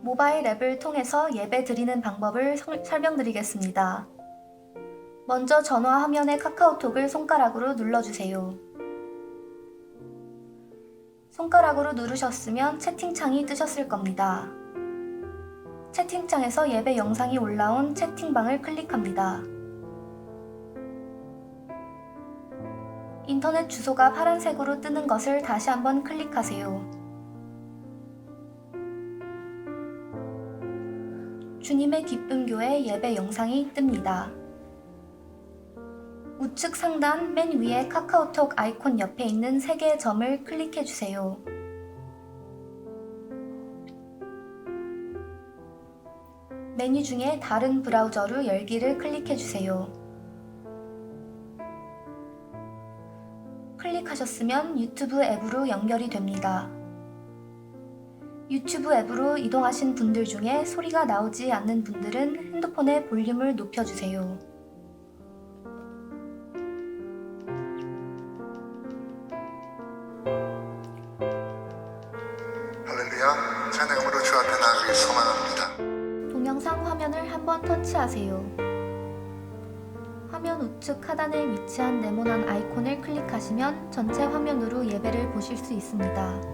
모바일 앱을 통해서 예배 드리는 방법을 설명드리겠습니다. 먼저 전화 화면의 카카오톡을 손가락으로 눌러주세요. 손가락으로 누르셨으면 채팅창이 뜨셨을 겁니다. 채팅창에서 예배 영상이 올라온 채팅방을 클릭합니다. 인터넷 주소가 파란색으로 뜨는 것을 다시 한번 클릭하세요. 주님의 기쁨 교회 예배 영상이 뜹니다. 우측 상단 맨 위에 카카오톡 아이콘 옆에 있는 3개의 점을 클릭해 주세요. 메뉴 중에 다른 브라우저로 열기를 클릭해 주세요. 클릭하셨으면 유튜브 앱으로 연결이 됩니다. 유튜브 앱으로 이동하신 분들 중에 소리가 나오지 않는 분들은 핸드폰의 볼륨을 높여주세요. 할렐루야, 찬양으로 주 앞에 나가길 소망합니다. 동영상 화면을 한번 터치하세요. 화면 우측 하단에 위치한 네모난 아이콘을 클릭하시면 전체 화면으로 예배를 보실 수 있습니다.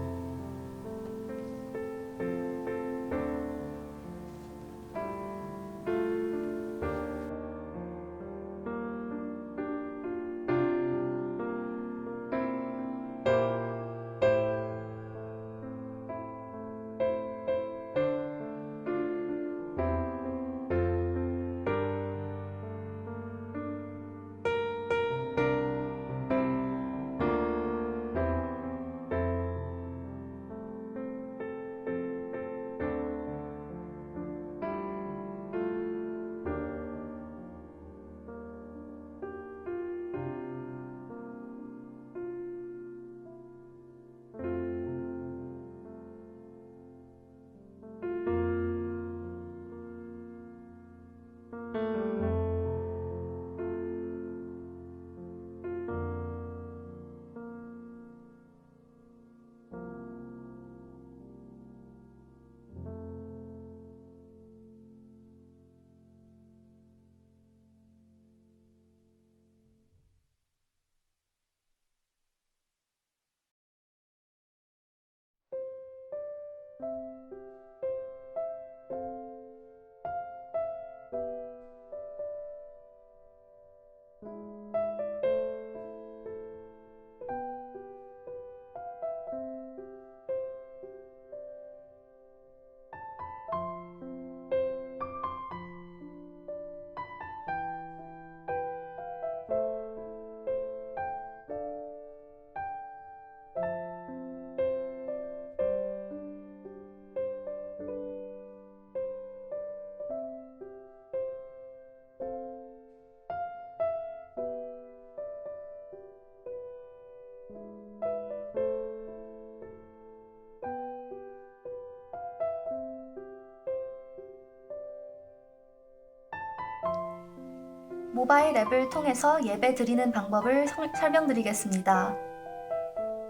모바일 앱을 통해서 예배 드리는 방법을 설명드리겠습니다.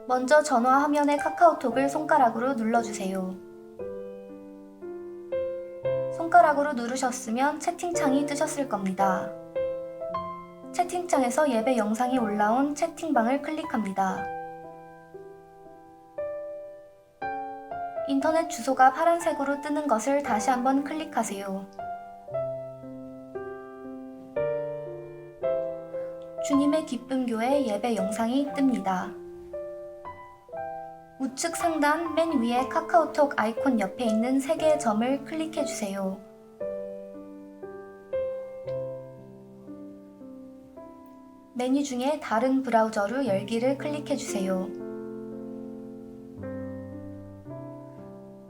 먼저 전화 화면의 카카오톡을 손가락으로 눌러주세요. 손가락으로 누르셨으면 채팅창이 뜨셨을 겁니다. 채팅창에서 예배 영상이 올라온 채팅방을 클릭합니다. 인터넷 주소가 파란색으로 뜨는 것을 다시 한번 클릭하세요. 주님의 기쁨 교회 예배 영상이 뜹니다. 우측 상단 맨 위에 카카오톡 아이콘 옆에 있는 3개의 점을 클릭해 주세요. 메뉴 중에 다른 브라우저로 열기를 클릭해 주세요.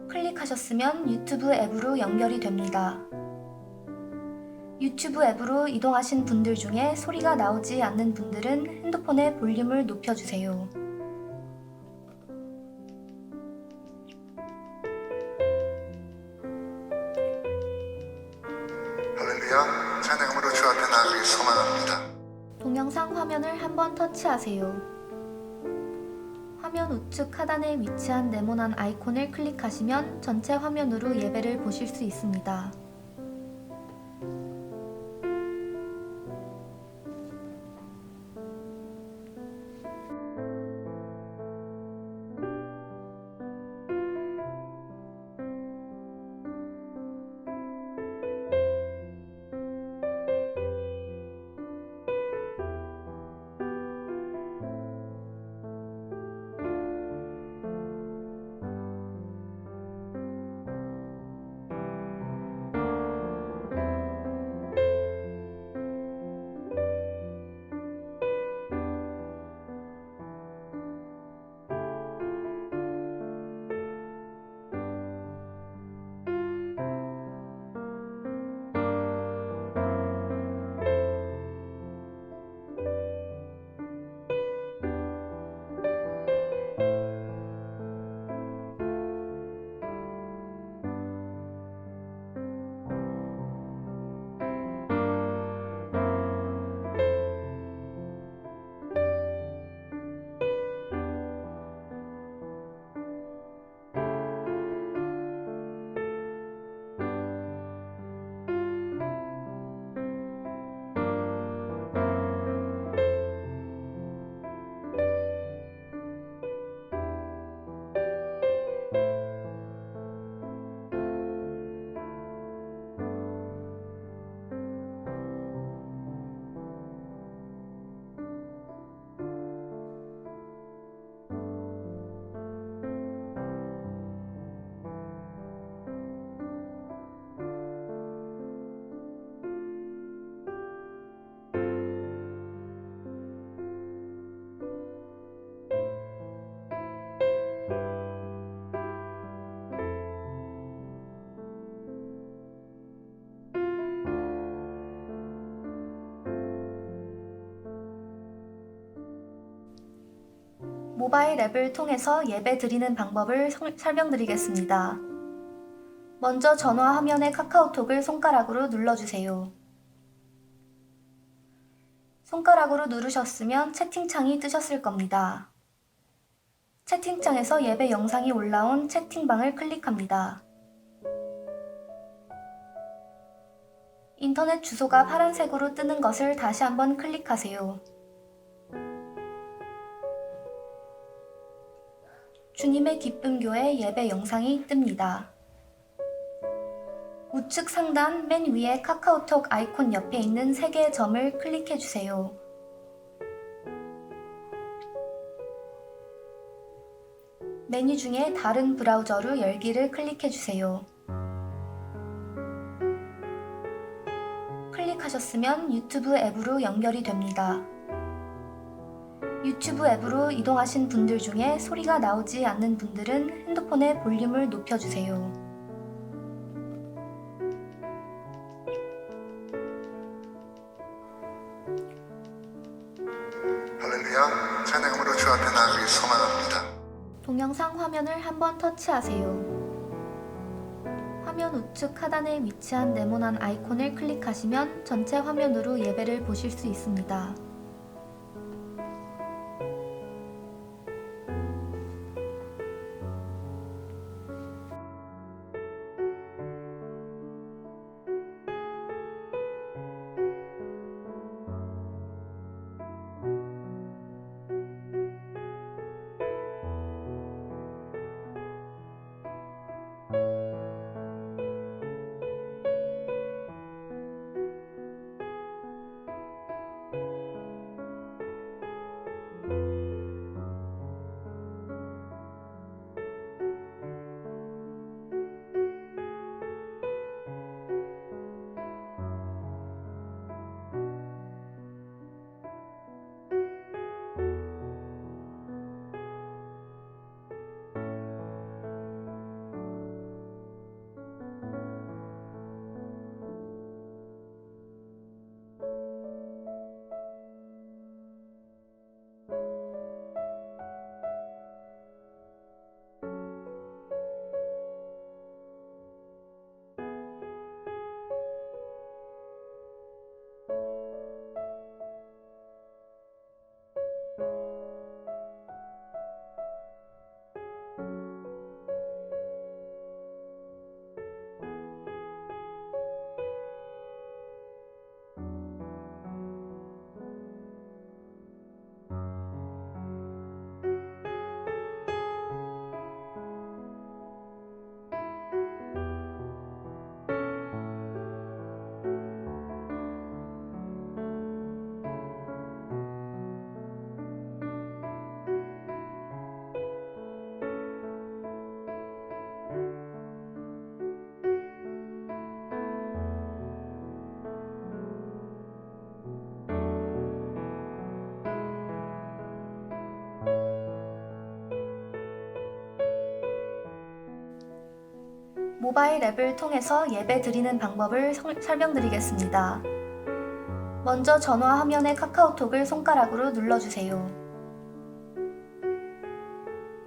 클릭하셨으면 유튜브 앱으로 연결이 됩니다. 유튜브 앱으로 이동하신 분들 중에 소리가 나오지 않는 분들은 핸드폰의 볼륨을 높여주세요. 할렐루야, 찬양으로 주 앞에 나가길 소망합니다. 동영상 화면을 한번 터치하세요. 화면 우측 하단에 위치한 네모난 아이콘을 클릭하시면 전체 화면으로 예배를 보실 수 있습니다. 모바일 앱을 통해서 예배 드리는 방법을 설명드리겠습니다. 먼저 전화 화면의 카카오톡을 손가락으로 눌러주세요. 손가락으로 누르셨으면 채팅창이 뜨셨을 겁니다. 채팅창에서 예배 영상이 올라온 채팅방을 클릭합니다. 인터넷 주소가 파란색으로 뜨는 것을 다시 한번 클릭하세요. 주님의 기쁨 교회 예배 영상이 뜹니다. 우측 상단 맨 위에 카카오톡 아이콘 옆에 있는 3개의 점을 클릭해 주세요. 메뉴 중에 다른 브라우저로 열기를 클릭해 주세요. 클릭하셨으면 유튜브 앱으로 연결이 됩니다. 유튜브 앱으로 이동하신 분들 중에 소리가 나오지 않는 분들은 핸드폰의 볼륨을 높여주세요. 할렐루야, 찬양으로 주 앞에 나가기 소망합니다. 동영상 화면을 한번 터치하세요. 화면 우측 하단에 위치한 네모난 아이콘을 클릭하시면 전체 화면으로 예배를 보실 수 있습니다. 모바일 앱을 통해서 예배 드리는 방법을 설명드리겠습니다. 먼저 전화 화면의 카카오톡을 손가락으로 눌러주세요.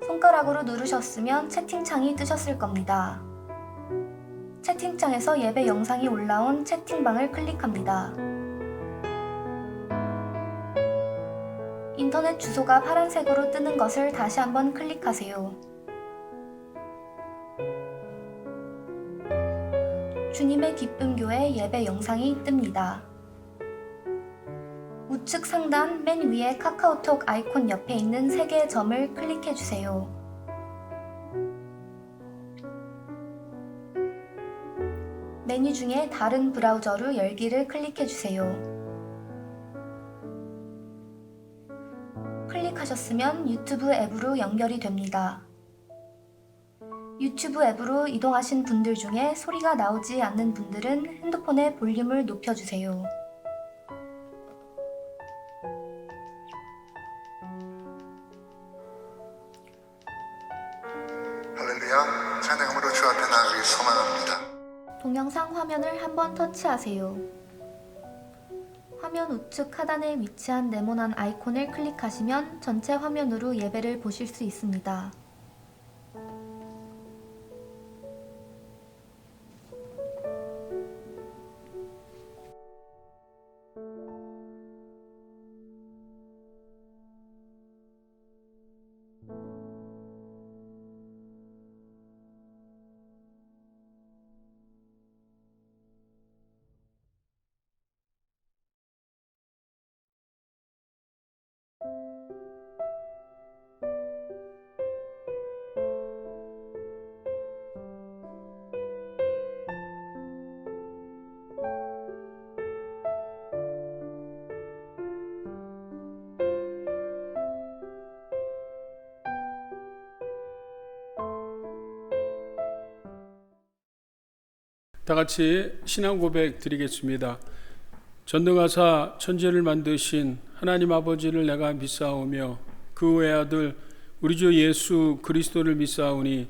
손가락으로 누르셨으면 채팅창이 뜨셨을 겁니다. 채팅창에서 예배 영상이 올라온 채팅방을 클릭합니다. 인터넷 주소가 파란색으로 뜨는 것을 다시 한번 클릭하세요. 주님의 기쁨 교회 예배 영상이 뜹니다. 우측 상단 맨 위에 카카오톡 아이콘 옆에 있는 3개의 점을 클릭해 주세요. 메뉴 중에 다른 브라우저로 열기를 클릭해 주세요. 클릭하셨으면 유튜브 앱으로 연결이 됩니다. 유튜브 앱으로 이동하신 분들 중에 소리가 나오지 않는 분들은 핸드폰의 볼륨을 높여주세요. 할렐루야, 찬양으로 주 앞에 나가기 소망합니다. 동영상 화면을 한번 터치하세요. 화면 우측 하단에 위치한 네모난 아이콘을 클릭하시면 전체 화면으로 예배를 보실 수 있습니다. 다 같이 신앙 고백 드리겠습니다. 전능하사 천지를 만드신 하나님 아버지를 내가 믿사오며 그 외아들 우리 주 예수 그리스도를 믿사오니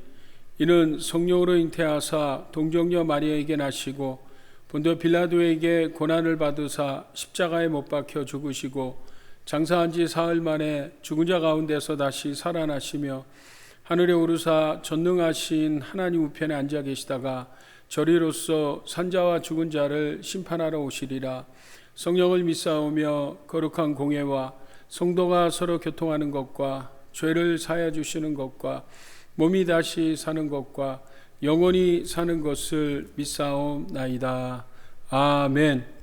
이는 성령으로 잉태하사 동정녀 마리아에게 나시고 본도 빌라도에게 고난을 받으사 십자가에 못 박혀 죽으시고 장사한 지 사흘 만에 죽은 자 가운데서 다시 살아나시며 하늘에 오르사 전능하신 하나님 우편에 앉아 계시다가 저리로서 산자와 죽은 자를 심판하러 오시리라. 성령을 믿사오며 거룩한 공예와 성도가 서로 교통하는 것과 죄를 사하여 주시는 것과 몸이 다시 사는 것과 영원히 사는 것을 믿사옵나이다. 아멘.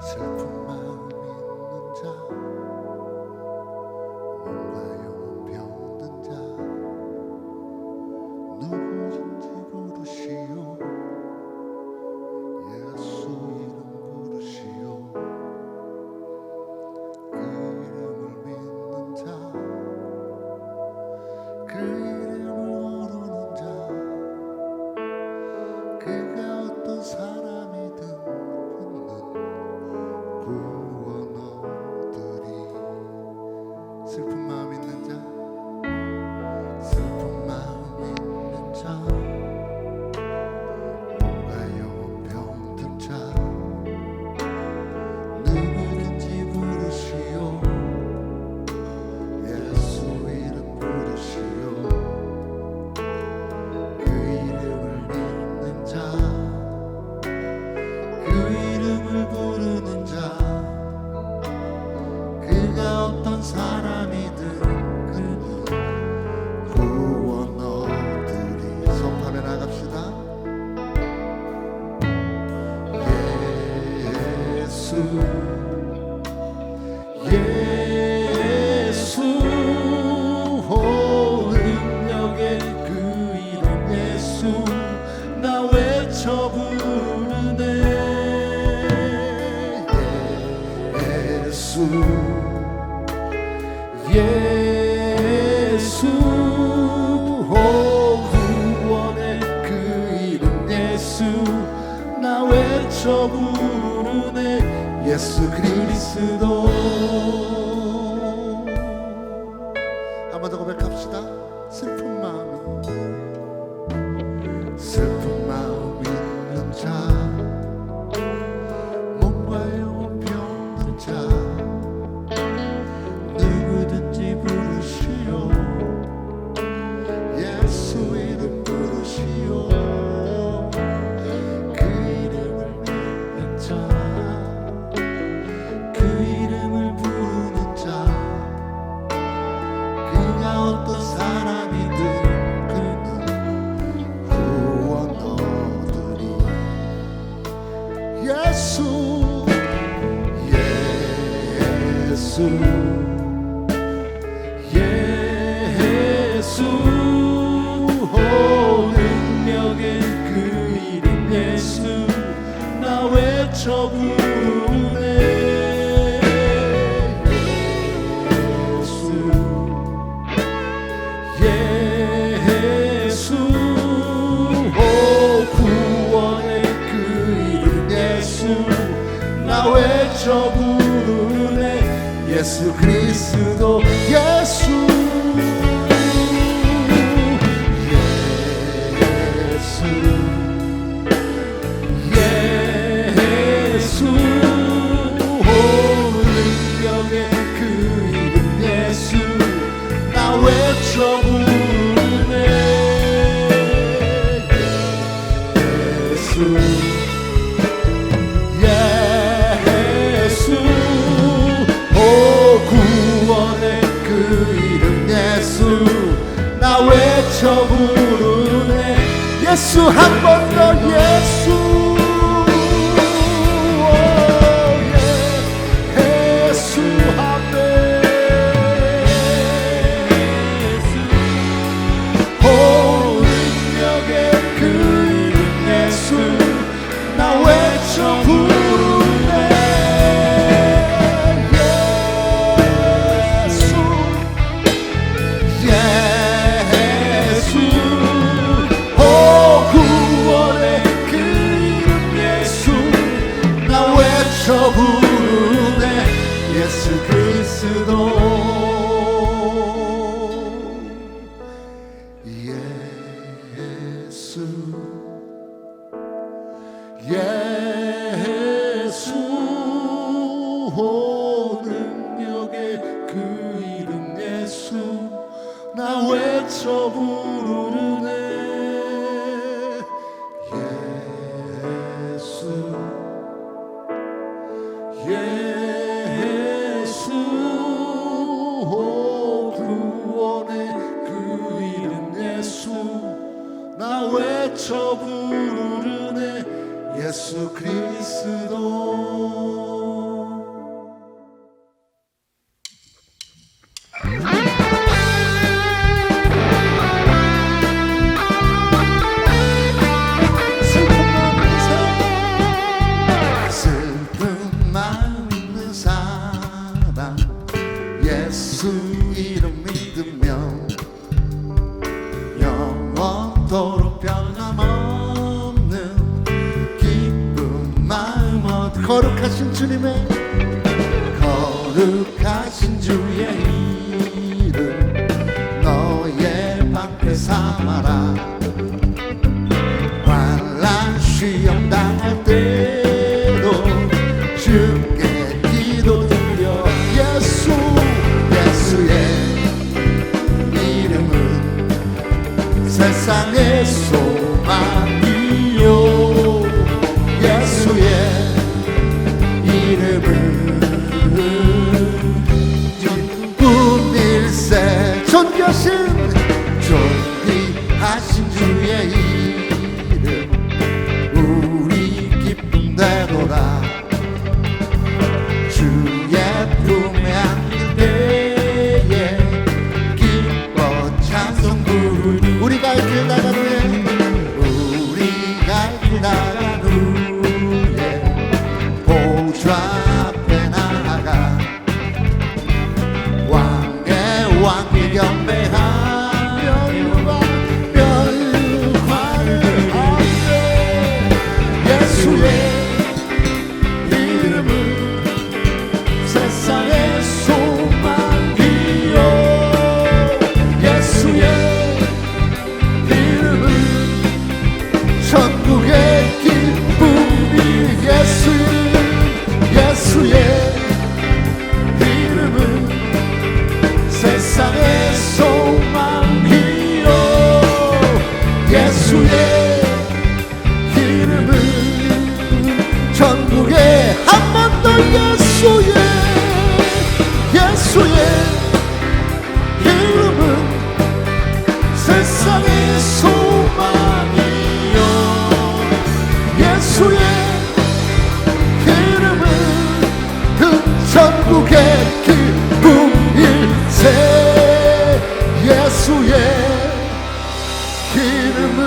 슬픈 마음 있는 자, 몸과 영혼 병든 자, 누구든지 부르시오. 예수 이름 부르시오. 그 이름을 믿는 자, 그 이름을 모르는 자, 그가 어떤 사람이든 구원 얻으리. 슬픈 마음 있는 자, 슬픈 마음 있는 자, 몸과 영혼 병든 자, 누구든지 부르시오. 예수 이름 부르시오. 그 이름을 믿는 자, 그 이름을 부르는 자, 그가 어떤 사람이든 그는 구원 얻으리. 선포하며 나갑시다. 예수 예수 능력의 그 이름 예수 나 외쳐 부르네. 예수 예수 구원의 그 이름 예수 나 외쳐 부르네 예수 그리스도. 한 번 더 고백합시다. 슬픈 마음 있는 자 몸과 영혼 병든 자 누구든지 부르시오 예수 이름 부르시오 그 이름을 믿는 자 그 이름을 부르는 자 그가 어떤 사람이든 그는 구원 얻으리. 예수 능력의 그 이름 예수 나 외쳐 부르네 예수 구원의 그 이름 예수 나 외쳐 부르네 예수 그리스도. 예수 능력의 그 이름 예수 나 외쳐 부르네 예수 구원의 그 이름 예수 나 외쳐 부르네 예수 한 번 더 예수 예수 아멘 능력의 그 이름 예수 나 외쳐 부르네 예수 구원의 그 이름 예수 나 외쳐 부르네 예수 그리스도. 예수 능력의 그 이름 예수 나 외쳐 부르네 예수 구원의 그 이름 예수 나 외쳐 부르네 예수 그리스도. 슬픈 마음 있는 사람 예수 이름 믿으면 영원토록 변함없는 기쁜 마음 얻 거룩하신 주님의 거룩하신 주의 이름 너의 방패 삼아라 환난 시험 당할 때도 주께 기도드려 예수의 이름은 세상의 소망이요 예수의 이름은 기쁨일세 존귀하신 기쁨일세. 예수의 이름은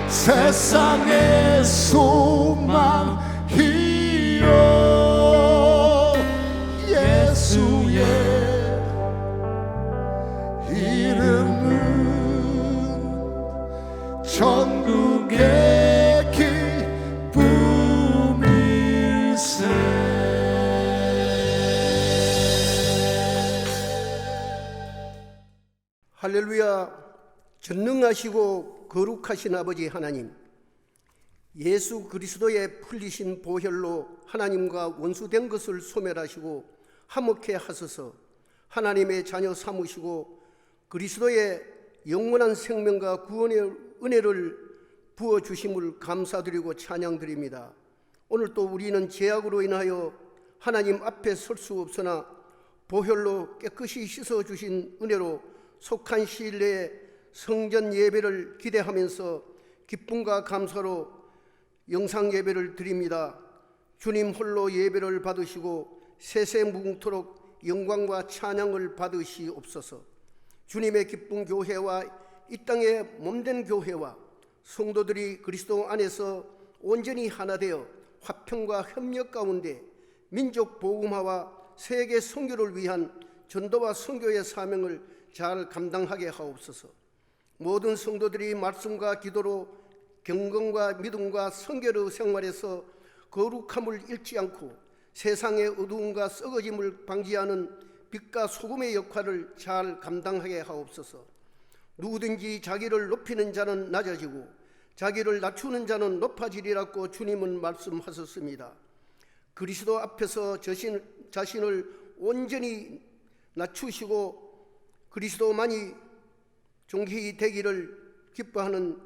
세상의 소망이요. 예수의 이름은 전국의 기쁨일세. 할렐루야. 전능하시고 거룩하신 아버지 하나님, 예수 그리스도의 풀리신 보혈로 하나님과 원수된 것을 소멸하시고 화목케 하소서. 하나님의 자녀 삼으시고 그리스도의 영원한 생명과 구원의 은혜를 부어주심을 감사드리고 찬양드립니다. 오늘 또 우리는 죄악으로 인하여 하나님 앞에 설 수 없으나 보혈로 깨끗이 씻어주신 은혜로 속한 시일 내에 성전 예배를 기대하면서 기쁨과 감사로 영상 예배를 드립니다. 주님 홀로 예배를 받으시고 세세 무궁토록 영광과 찬양을 받으시옵소서. 주님의 기쁜 교회와 이 땅의 몸된 교회와 성도들이 그리스도 안에서 온전히 하나 되어 화평과 협력 가운데 민족 복음화와 세계 선교를 위한 전도와 선교의 사명을 잘 감당하게 하옵소서. 모든 성도들이 말씀과 기도로 경건과 믿음과 선교의 생활에서 거룩함을 잃지 않고 세상의 어두움과 썩어짐을 방지하는 빛과 소금의 역할을 잘 감당하게 하옵소서. 누구든지 자기를 높이는 자는 낮아지고 자기를 낮추는 자는 높아지리라고 주님은 말씀하셨습니다. 그리스도 앞에서 자신을 온전히 낮추시고 그리스도만이 존귀히 되기를 기뻐하는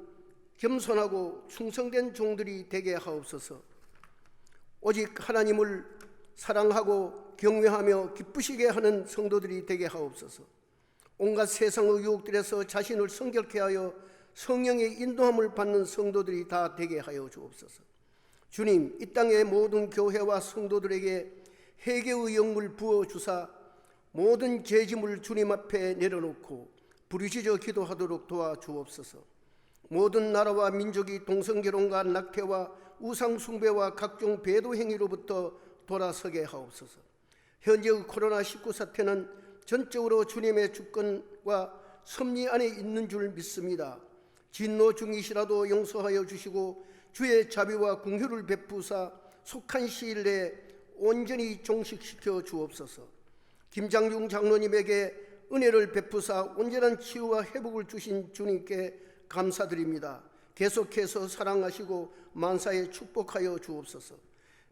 겸손하고 충성된 종들이 되게 하옵소서. 오직 하나님을 사랑하고 경외하며 기쁘시게 하는 성도들이 되게 하옵소서. 온갖 세상의 유혹들에서 자신을 성결케 하여 성령의 인도함을 받는 성도들이 다 되게 하여 주옵소서. 주님, 이 땅의 모든 교회와 성도들에게 회개의 영을 부어주사 모든 죄짐을 주님 앞에 내려놓고 부르짖어 기도하도록 도와주옵소서. 모든 나라와 민족이 동성결혼과 낙태와 우상숭배와 각종 배도 행위로부터 돌아서게 하옵소서. 현재의 코로나19 사태는 전적으로 주님의 주권과 섭리 안에 있는 줄 믿습니다. 진노 중이시라도 용서하여 주시고 주의 자비와 긍휼을 베푸사 속한 시일 내에 온전히 종식시켜 주옵소서. 김장중 장로님에게 은혜를 베푸사 온전한 치유와 회복을 주신 주님께 감사드립니다. 계속해서 사랑하시고 만사에 축복하여 주옵소서.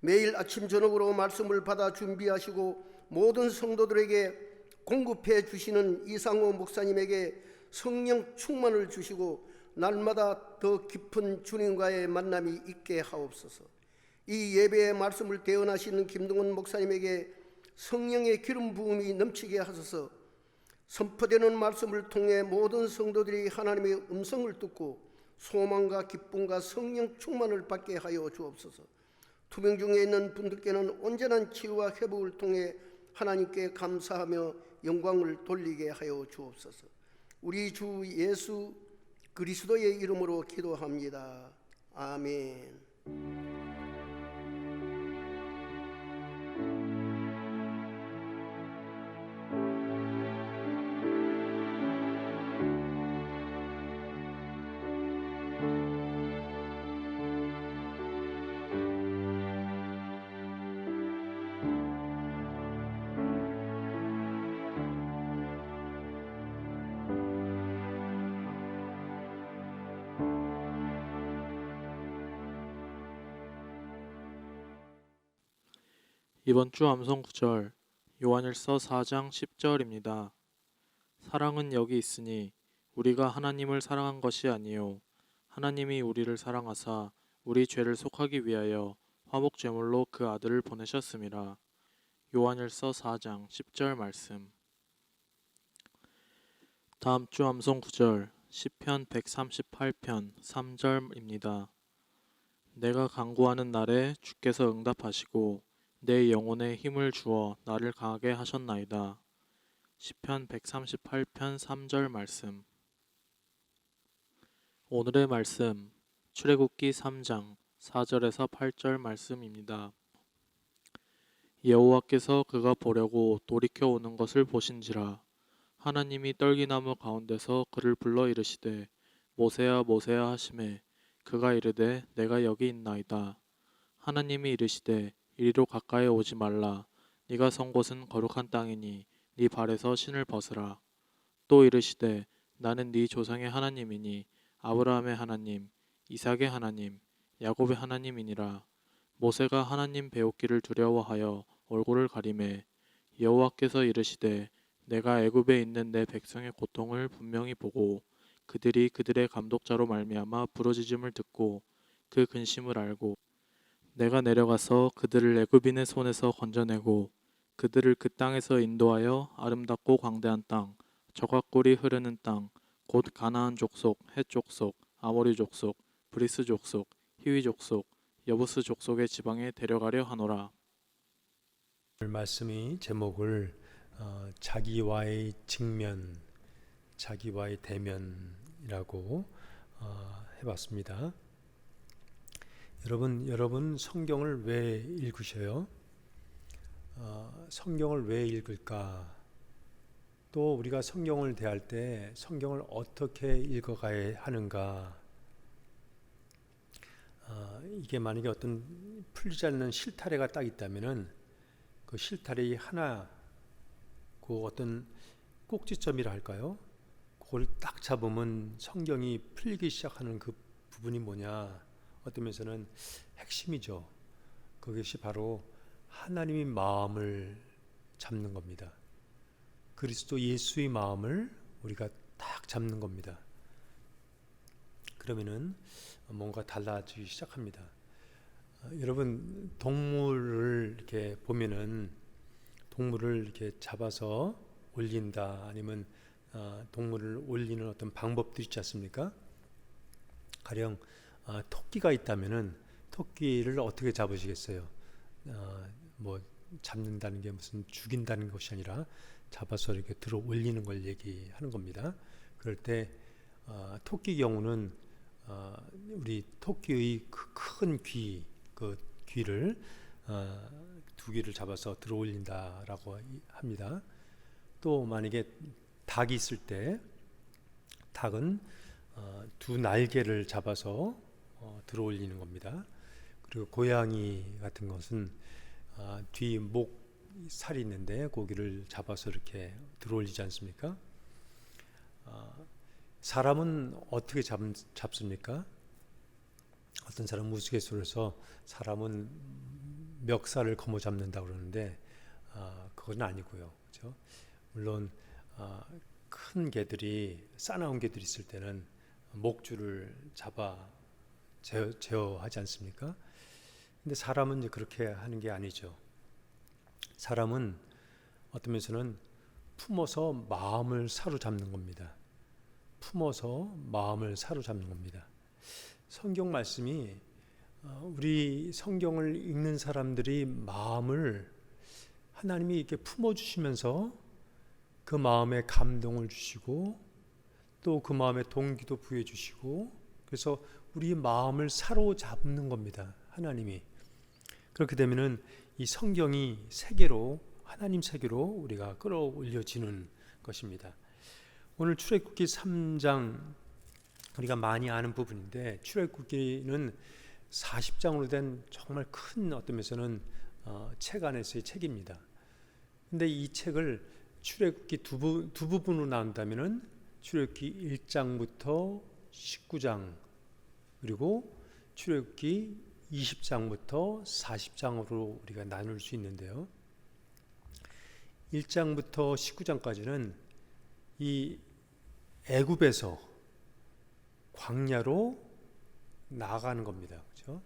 매일 아침 저녁으로 말씀을 받아 준비하시고 모든 성도들에게 공급해 주시는 이상호 목사님에게 성령 충만을 주시고 날마다 더 깊은 주님과의 만남이 있게 하옵소서. 이 예배의 말씀을 대언하시는 김동원 목사님에게 성령의 기름 부음이 넘치게 하소서. 선포되는 말씀을 통해 모든 성도들이 하나님의 음성을 듣고 소망과 기쁨과 성령 충만을 받게 하여 주옵소서. 투병 중에 있는 분들께는 온전한 치유와 회복을 통해 하나님께 감사하며 영광을 돌리게 하여 주옵소서. 우리 주 예수 그리스도의 이름으로 기도합니다. 아멘. 이번 주 암송 구절 요한일서 4장 10절입니다. 사랑은 여기 있으니 우리가 하나님을 사랑한 것이 아니요 하나님이 우리를 사랑하사 우리 죄를 속하기 위하여 화목제물로 그 아들을 보내셨음이라. 요한일서 4장 10절 말씀. 다음 주 암송 구절 시편 138편 3절입니다. 내가 간구하는 날에 주께서 응답하시고 내 영혼에 힘을 주어 나를 강하게 하셨나이다. 시편 138편 3절 말씀. 오늘의 말씀 출애굽기 3장 4절에서 8절 말씀입니다. 여호와께서 그가 보려고 돌이켜 오는 것을 보신지라 하나님이 떨기나무 가운데서 그를 불러 이르시되 모세야 모세야 하시매 그가 이르되 내가 여기 있나이다. 하나님이 이르시되 이리로 가까이 오지 말라. 네가 선 곳은 거룩한 땅이니 네 발에서 신을 벗으라. 또 이르시되 나는 네 조상의 하나님이니 아브라함의 하나님, 이삭의 하나님, 야곱의 하나님이니라. 모세가 하나님 배우기를 두려워하여 얼굴을 가리매 여호와께서 이르시되 내가 애굽에 있는 내 백성의 고통을 분명히 보고 그들이 그들의 감독자로 말미암아 부르짖음을 듣고 그 근심을 알고 내가 내려가서 그들을 애굽인의 손에서 건져내고 그들을 그 땅에서 인도하여 아름답고 광대한 땅, 저각골이 흐르는 땅, 곧 가나안 족속, 헷 족속, 아모리 족속, 브리스 족속, 히위 족속, 여부스 족속의 지방에 데려가려 하노라. 오늘 말씀이 제목을 자기와의 직면, 자기와의 대면이라고 해봤습니다. 여러분 성경을 왜 읽으셔요? 성경을 왜 읽을까? 또 우리가 성경을 대할 때 성경을 어떻게 읽어가야 하는가? 이게 만약에 어떤 풀리지 않는 실타래가 딱 있다면은 그 실타래 하나, 그 어떤 꼭지점이라 할까요? 그걸 딱 잡으면 성경이 풀리기 시작하는 그 부분이 뭐냐? 어떤 면에서는 핵심이죠. 그것이 바로 하나님의 마음을 잡는 겁니다. 그리스도 예수의 마음을 우리가 딱 잡는 겁니다. 그러면은 뭔가 달라지기 시작합니다. 여러분 동물을 이렇게 보면은 동물을 이렇게 잡아서 올린다, 아니면 동물을 올리는 어떤 방법도 있지 않습니까? 가령 토끼가 있다면은 토끼를 어떻게 잡으시겠어요? 뭐 잡는다는 게 무슨 죽인다는 것이 아니라 잡아서 이렇게 들어 올리는 걸 얘기하는 겁니다. 그럴 때 토끼 경우는 우리 토끼의 그 큰 귀, 그 귀를 두 귀를 잡아서 들어 올린다라고 합니다. 또 만약에 닭이 있을 때 닭은 두 날개를 잡아서 들어 올리는 겁니다. 그리고 고양이 같은 것은 뒤 목 살이 있는데 고기를 잡아서 이렇게 들어 올리지 않습니까? 사람은 어떻게 잡습니까? 어떤 사람은 우스갯소리에서 사람은 멱살을 거머 잡는다고 그러는데 그건 아니고요. 그렇죠? 물론 큰 개들이, 싸나운 개들이 있을 때는 목줄을 잡아 제어하지 않습니까? 근데 사람은 이제 그렇게 하는 게 아니죠. 사람은 어떤 면에서는 품어서 마음을 사로잡는 겁니다. 품어서 마음을 사로잡는 겁니다. 성경 말씀이 우리 성경을 읽는 사람들이 마음을 하나님이 이렇게 품어주시면서 그 마음에 감동을 주시고 또 그 마음에 동기도 부여 주시고, 그래서 우리 마음을 사로잡는 겁니다. 하나님이. 그렇게 되면은 이 성경이 세계로, 하나님 세계로 우리가 끌어올려지는 것입니다. 오늘 출애굽기 3장, 우리가 많이 아는 부분인데, 출애굽기는 40장으로 된 정말 큰 어떤 면에서는 책 안에서의 책입니다. 근데 이 책을 출애굽기 두 부분으로 나눈다면은 출애굽기 1장부터 19장, 그리고 출애굽기 20장부터 40장으로 우리가 나눌 수 있는데요. 1장부터 19장까지는 이 애굽에서 광야로 나아가는 겁니다. 그렇죠?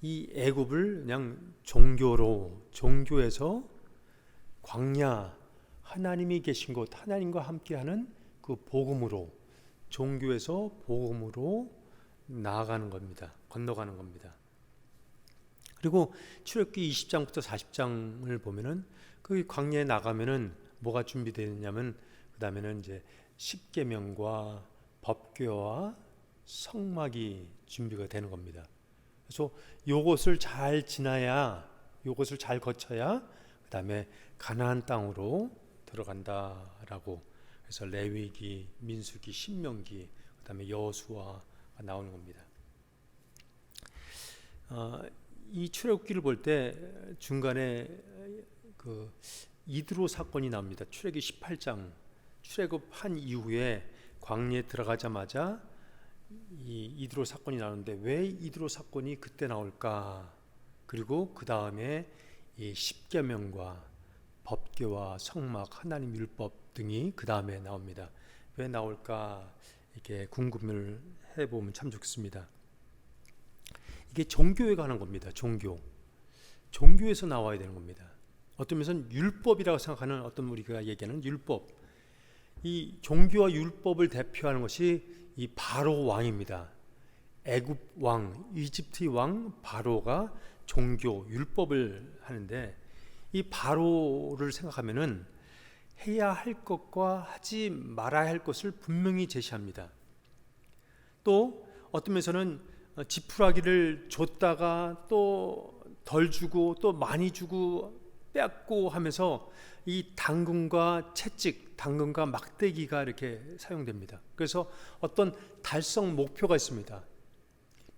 이 애굽을 그냥 종교에서 광야, 하나님이 계신 곳, 하나님과 함께하는 그 복음으로, 종교에서 복음으로 나아가는 겁니다. 건너가는 겁니다. 그리고 출애굽기 20장부터 40장을 보면은 그 광야에 나가면은 뭐가 준비되어 있냐면 그다음에는 이제 십계명과 법궤와 성막이 준비가 되는 겁니다. 그래서 요것을 잘 지나야, 요것을 잘 거쳐야 그다음에 가나안 땅으로 들어간다라고. 그래서 레위기, 민수기, 신명기, 그다음에 여호수아가 나오는 겁니다. 이 출애굽기를 볼 때 중간에 그 이드로 사건이 나옵니다. 출애굽기 18장 출애굽한 이후에 광야에 들어가자마자 이 이드로 사건이 나오는데 왜 이드로 사건이 그때 나올까? 그리고 그 다음에 이 십계명과 법궤와 성막, 하나님 율법 등이 그 다음에 나옵니다. 왜 나올까? 이렇게 궁금을 해보면 참 좋습니다. 이게 종교에 관한 겁니다. 종교에서 나와야 되는 겁니다. 어떤 면에서는 율법이라고 생각하는 어떤 우리가 얘기하는 율법, 이 종교와 율법을 대표하는 것이 이 바로 왕입니다. 애굽 왕, 이집트 왕 바로가 종교, 율법을 하는데 이 바로를 생각하면은 해야 할 것과 하지 말아야 할 것을 분명히 제시합니다. 또 어떤 면에서는 지푸라기를 줬다가 또 덜 주고 또 많이 주고 뺏고 하면서 이 당근과 채찍, 당근과 막대기가 이렇게 사용됩니다. 그래서 어떤 달성 목표가 있습니다.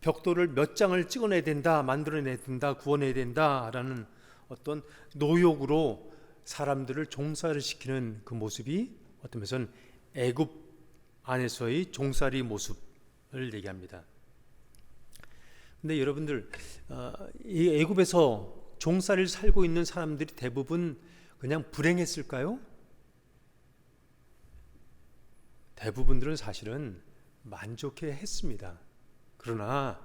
벽돌을 몇 장을 찍어내야 된다, 만들어내야 된다, 구워내야 된다라는 어떤 노역으로 사람들을 종살이 시키는 그 모습이 어떤 면에서는 애굽 안에서의 종살이 모습을 얘기합니다. 근데 여러분들 이 애굽에서 종살이를 살고 있는 사람들이 대부분 그냥 불행했을까요? 대부분들은 사실은 만족해 했습니다. 그러나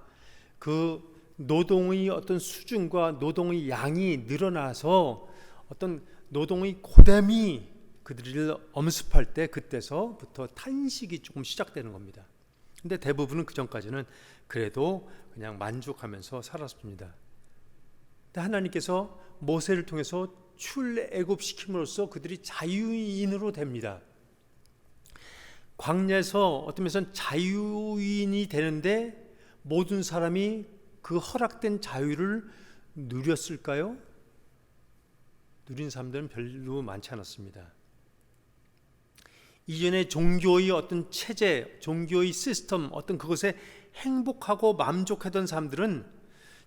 그 노동의 어떤 수준과 노동의 양이 늘어나서 어떤 노동의 고됨이 그들을 엄습할 때 그때서부터 탄식이 조금 시작되는 겁니다. 근데 대부분은 그 전까지는 그래도 그냥 만족하면서 살았습니다. 근데 하나님께서 모세를 통해서 출애굽시킴으로써 그들이 자유인으로 됩니다. 광야에서 어떤 면에서는 자유인이 되는데 모든 사람이 그 허락된 자유를 누렸을까요? 누린 사람들은 별로 많지 않았습니다. 이전에 종교의 어떤 체제, 종교의 시스템, 어떤 그것에 행복하고 만족하던 사람들은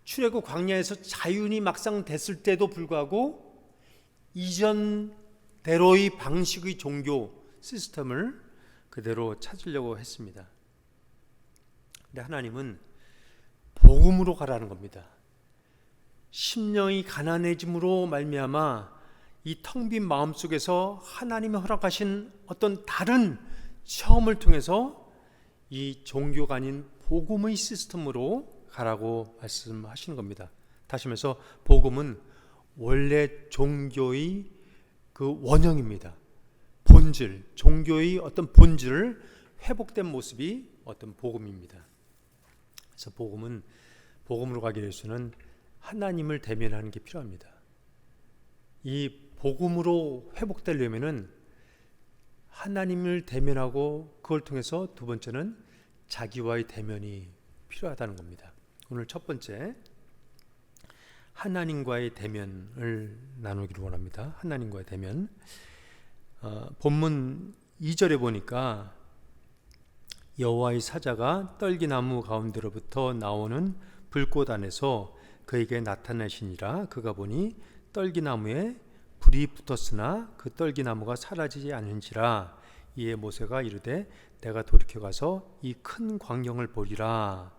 출애굽 광야에서 자유인이 막상 됐을 때도 불구하고 이전대로의 방식의 종교 시스템을 그대로 찾으려고 했습니다. 근데 하나님은 복음으로 가라는 겁니다. 심령이 가난해짐으로 말미암아 이 텅 빈 마음 속에서 하나님이 허락하신 어떤 다른 체험을 통해서 이 종교가 아닌 복음의 시스템으로 가라고 말씀하시는 겁니다. 다시 말해서 복음은 원래 종교의 그 원형입니다. 본질, 종교의 어떤 본질을 회복된 모습이 어떤 복음입니다. 그래서 복음으로 가기 위해서는 하나님을 대면하는 게 필요합니다. 이 복음으로 회복되려면은 하나님을 대면하고 그걸 통해서 두 번째는 자기와의 대면이 필요하다는 겁니다. 오늘 첫 번째 하나님과의 대면을 나누기를 원합니다. 하나님과의 대면. 본문 2절에 보니까 여호와의 사자가 떨기나무 가운데로부터 나오는 불꽃 안에서 그에게 나타나시니라. 그가 보니 떨기나무에 불이 붙었으나 그 떨기나무가 사라지지 않은지라. 이에 모세가 이르되 내가 돌이켜 가서 이 큰 광경을 보리라.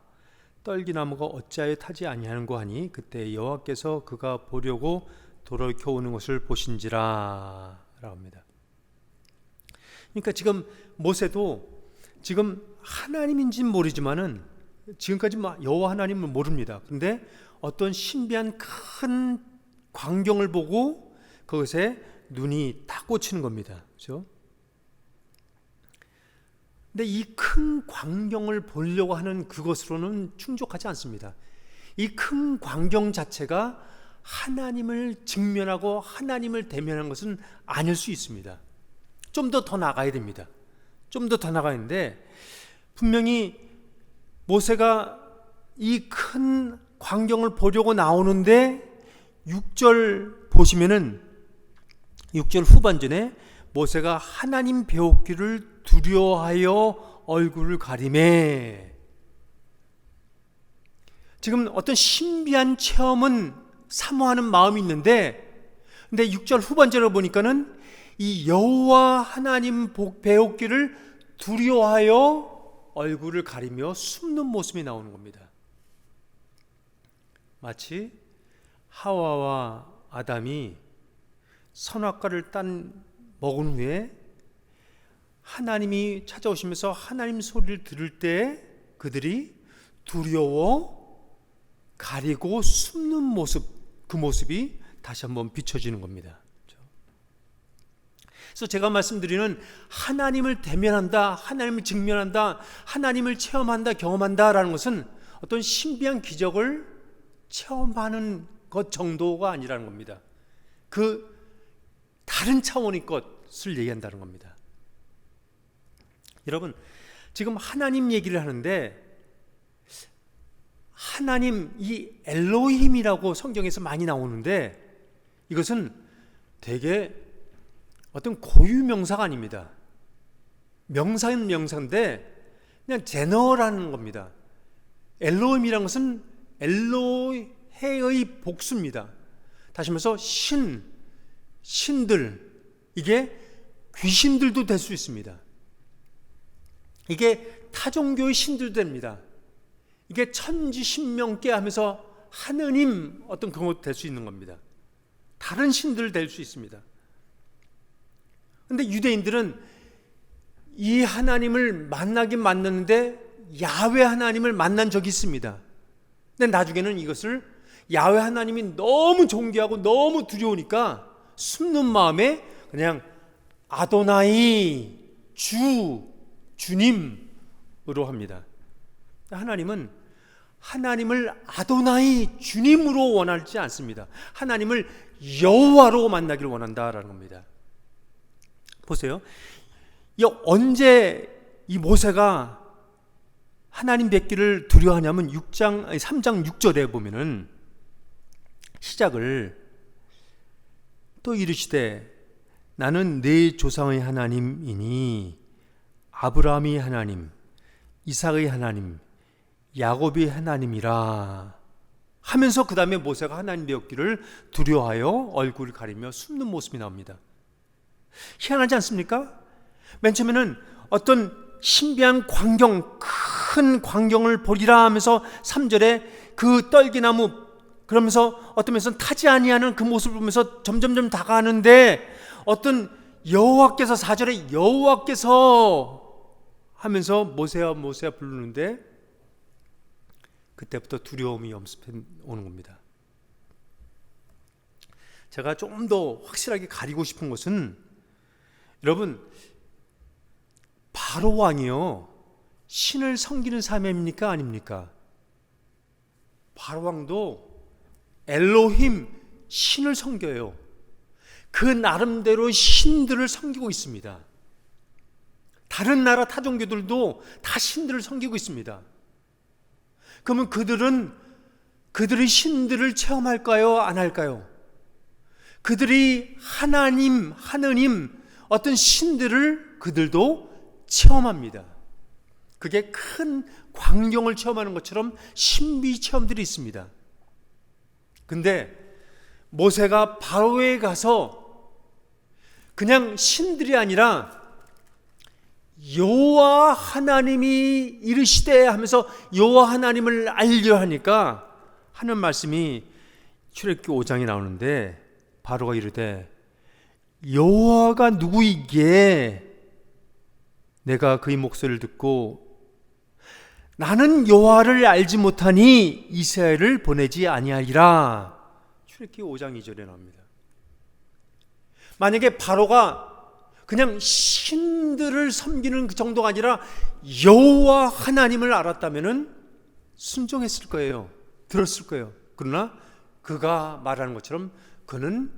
떨기나무가 어찌하여 타지 아니하는고 하니 그때 여호와께서 그가 보려고 돌이켜 오는 것을 보신지라 라고 합니다. 그러니까 지금 모세도 지금 하나님인지는 모르지만은 지금까지 여호와 하나님을 모릅니다. 그런데 어떤 신비한 큰 광경을 보고 그것에 눈이 딱 꽂히는 겁니다. 그렇죠? 근데 이 큰 광경을 보려고 하는 그것으로는 충족하지 않습니다. 이 큰 광경 자체가 하나님을 직면하고 하나님을 대면한 것은 아닐 수 있습니다. 좀 더 나가야 됩니다. 좀 더 나가는데 분명히 모세가 이 큰 광경을 보려고 나오는데 6절 보시면은 6절 후반전에 모세가 하나님 배웠기를 두려워하여 얼굴을 가리매. 지금 어떤 신비한 체험은 사모하는 마음이 있는데, 근데 6절 후반절을 보니까는 이 여호와 하나님 배웠기를 두려워하여 얼굴을 가리며 숨는 모습이 나오는 겁니다. 마치 하와와 아담이 선악과를 먹은 후에 하나님이 찾아오시면서 하나님 소리를 들을 때 그들이 두려워 가리고 숨는 모습, 그 모습이 다시 한번 비춰지는 겁니다. 그래서 제가 말씀드리는 하나님을 대면한다, 하나님을 직면한다, 하나님을 체험한다, 경험한다라는 것은 어떤 신비한 기적을 체험하는 것 정도가 아니라는 겁니다. 그 다른 차원의 것을 얘기한다는 겁니다. 여러분, 지금 하나님 얘기를 하는데 하나님, 이 엘로힘이라고 성경에서 많이 나오는데 이것은 되게 어떤 고유 명사가 아닙니다. 명사는 명사인데 그냥 제너라는 겁니다. 엘로힘이라는 것은 엘로헤의 복수입니다. 다시 말해서 신들, 이게 귀신들도 될 수 있습니다. 이게 타종교의 신들도 됩니다. 이게 천지신명계 하면서 하느님 어떤 그런 것도 될 수 있는 겁니다. 다른 신들 될 수 있습니다. 그런데 유대인들은 이 하나님을 만나긴 만났는데 야훼 하나님을 만난 적이 있습니다. 근데 나중에는 이것을 야훼 하나님이 너무 존귀하고 너무 두려우니까 숨는 마음에 그냥 아도나이, 주님으로 합니다. 하나님은 하나님을 아도나이, 주님으로 원하지 않습니다. 하나님을 여호와로 만나기를 원한다라는 겁니다. 보세요. 언제 이 모세가 하나님 뵙기를 두려워하냐면 3장 6절에 보면은 시작을 또 이르시되 나는 네 조상의 하나님이니 아브라함의 하나님, 이삭의 하나님, 야곱의 하나님이라 하면서 그 다음에 모세가 하나님 배웠기를 두려워하여 얼굴을 가리며 숨는 모습이 나옵니다. 희한하지 않습니까? 맨 처음에는 어떤 신비한 광경, 큰 광경을 보리라 하면서 3절에 그 떨기나무, 그러면서 어떤 면에서는 타지 아니하는 그 모습을 보면서 점점점 다가가는데 어떤 여호와께서 4절에 여호와께서 하면서 모세야 모세야 부르는데 그때부터 두려움이 엄습해 오는 겁니다. 제가 좀 더 확실하게 가리고 싶은 것은 여러분, 바로 왕이요 신을 섬기는 사람입니까 아닙니까? 바로 왕도 엘로힘, 신을 섬겨요. 그 나름대로 신들을 섬기고 있습니다. 다른 나라 타종교들도 다 신들을 섬기고 있습니다. 그러면 그들의 신들을 체험할까요? 안 할까요? 그들이 하나님, 어떤 신들을 그들도 체험합니다. 그게 큰 광경을 체험하는 것처럼 신비 체험들이 있습니다. 근데 모세가 바로에 가서 그냥 신들이 아니라 여호와 하나님이 이르시되 하면서 여호와 하나님을 알려 하니까 하는 말씀이 출애굽기 5장에 나오는데 바로가 이르되 여호와가 누구이기에 내가 그의 목소리를 듣고 나는 여호와를 알지 못하니 이스라엘을 보내지 아니하리라. 출애굽기 5장 2절에 나옵니다. 만약에 바로가 그냥 신들을 섬기는 그 정도가 아니라 여호와 하나님을 알았다면은 순종했을 거예요. 들었을 거예요. 그러나 그가 말하는 것처럼 그는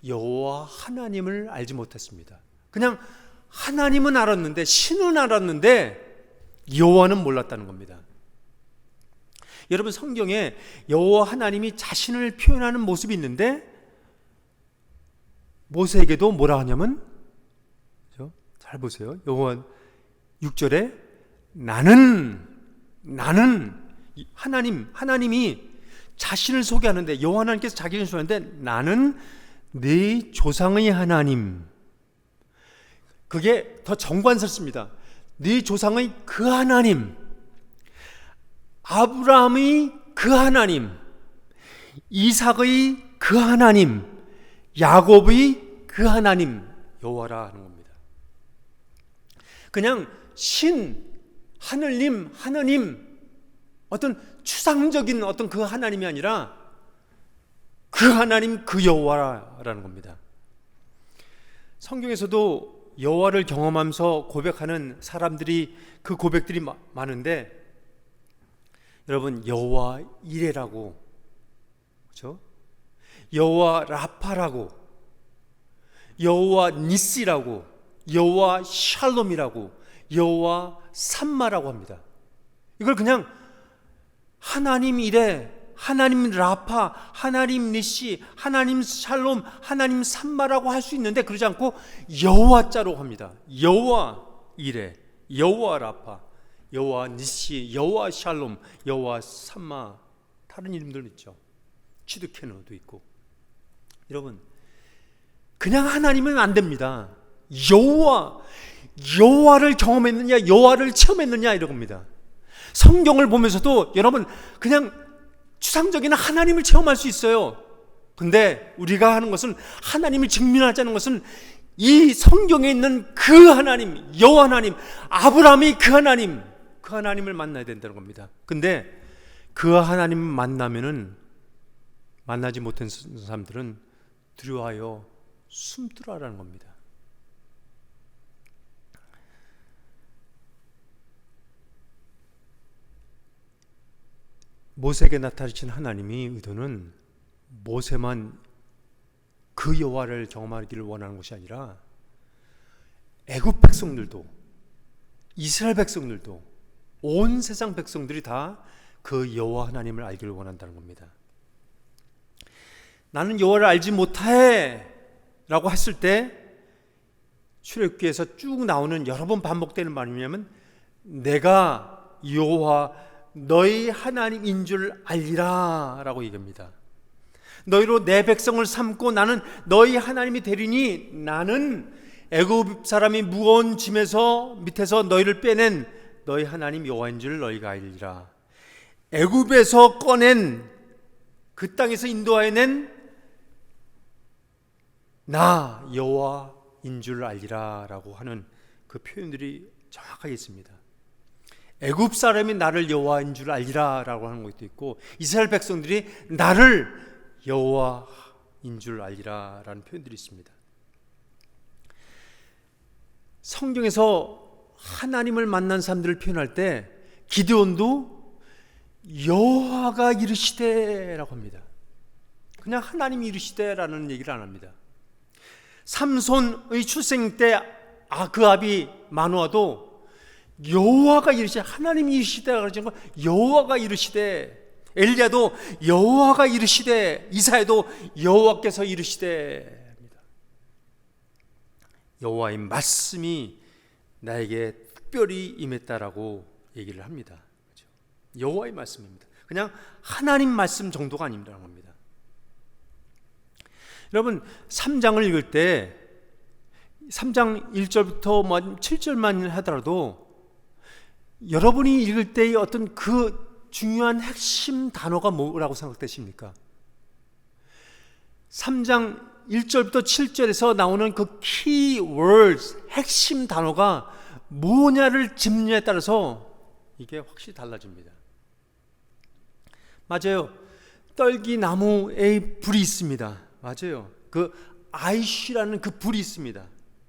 여호와 하나님을 알지 못했습니다. 그냥 하나님은 알았는데, 신은 알았는데 여호와는 몰랐다는 겁니다. 여러분, 성경에 여호와 하나님이 자신을 표현하는 모습이 있는데 모세에게도 뭐라 하냐면, 잘 보세요. 여호와 6절에 나는 하나님이 자신을 소개하는데, 여호와 하나님께서 자기를 소개하는데 나는 네 조상의 하나님. 그게 더 정관스럽습니다. 네 조상의 그 하나님, 아브라함의 그 하나님, 이삭의 그 하나님, 야곱의 그 하나님 여호와라 하는 겁니다. 그냥 신, 하늘님, 하나님, 어떤 추상적인 어떤 그 하나님이 아니라 그 하나님, 그 여호와라는 겁니다. 성경에서도 여호와를 경험하면서 고백하는 사람들이, 그 고백들이 많은데, 여러분, 여호와 이레라고, 그렇죠? 여호와 라파라고, 여호와 니시라고, 여호와 샬롬이라고, 여호와 삼마라고 합니다. 이걸 그냥 하나님 이레, 하나님 라파, 하나님 니시, 하나님 샬롬, 하나님 삼마라고 할 수 있는데 그러지 않고 여호와자로 합니다. 여호와 이레, 여호와 라파, 여호와 니시, 여호와 샬롬, 여호와 삼마, 다른 이름들 있죠. 치드케너도 있고. 여러분, 그냥 하나님은 안 됩니다. 여호와를 경험했느냐, 여호와를 체험했느냐, 이런 겁니다. 성경을 보면서도 여러분, 그냥 추상적인 하나님을 체험할 수 있어요. 근데 우리가 하는 것은, 하나님을 증명하자는 것은 이 성경에 있는 그 하나님, 여호와 하나님, 아브라함이 그 하나님을 만나야 된다는 겁니다. 근데 그 하나님을 만나면은, 만나지 못한 사람들은 두려워하여 숨더라라는 겁니다. 모세에게 나타나신 하나님의 의도는 모세만 그 여호와를 경험하기를 원하는 것이 아니라 애굽 백성들도, 이스라엘 백성들도, 온 세상 백성들이 다 그 여호와 하나님을 알기를 원한다는 겁니다. 나는 여호와를 알지 못해 라고 했을 때 출애굽기에서 쭉 나오는, 여러 번 반복되는 말이냐면, 내가 여호와 너희 하나님인 줄 알리라 라고 얘기합니다. 너희로 내 백성을 삼고 나는 너희 하나님이 되리니 나는 애굽 사람이 무거운 짐에서 밑에서 너희를 빼낸 너희 하나님 여호와인 줄 너희가 알리라. 애굽에서 꺼낸, 그 땅에서 인도하여낸 나 여호와인 줄 알리라 라고 하는 그 표현들이 정확하게 있습니다. 애굽 사람이 나를 여호와인 줄 알리라 라고 하는 것도 있고, 이스라엘 백성들이 나를 여호와인 줄 알리라 라는 표현들이 있습니다. 성경에서 하나님을 만난 사람들을 표현할 때 기드온도 여호와가 이르시되 라고 합니다. 그냥 하나님이 이르시되 라는 얘기를 안 합니다. 삼손의 출생 때 그 아비 마노아도 여호와가 이르시되, 하나님이 이르시되 그러지 않고 여호와가 이르시되, 엘리야도 여호와가 이르시되, 이사야도 여호와께서 이르시되 합니다. 여호와의 말씀이 나에게 특별히 임했다라고 얘기를 합니다. 그렇죠? 여호와의 말씀입니다. 그냥 하나님 말씀 정도가 아닙니다라는 겁니다. 여러분, 3장을 읽을 때 3장 1절부터 7절만 하더라도 여러분이 읽을 때의 어떤 그 중요한 핵심 단어가 뭐라고 생각되십니까? 3장 1절부터 7절에서 나오는 그 keywords, 핵심 단어가 뭐냐를 짚느냐에 따라서 이게 확실히 달라집니다. 맞아요. 떨기나무에 불이 있습니다. 맞아요. 그 아이쉬라는 그 불이 있습니다.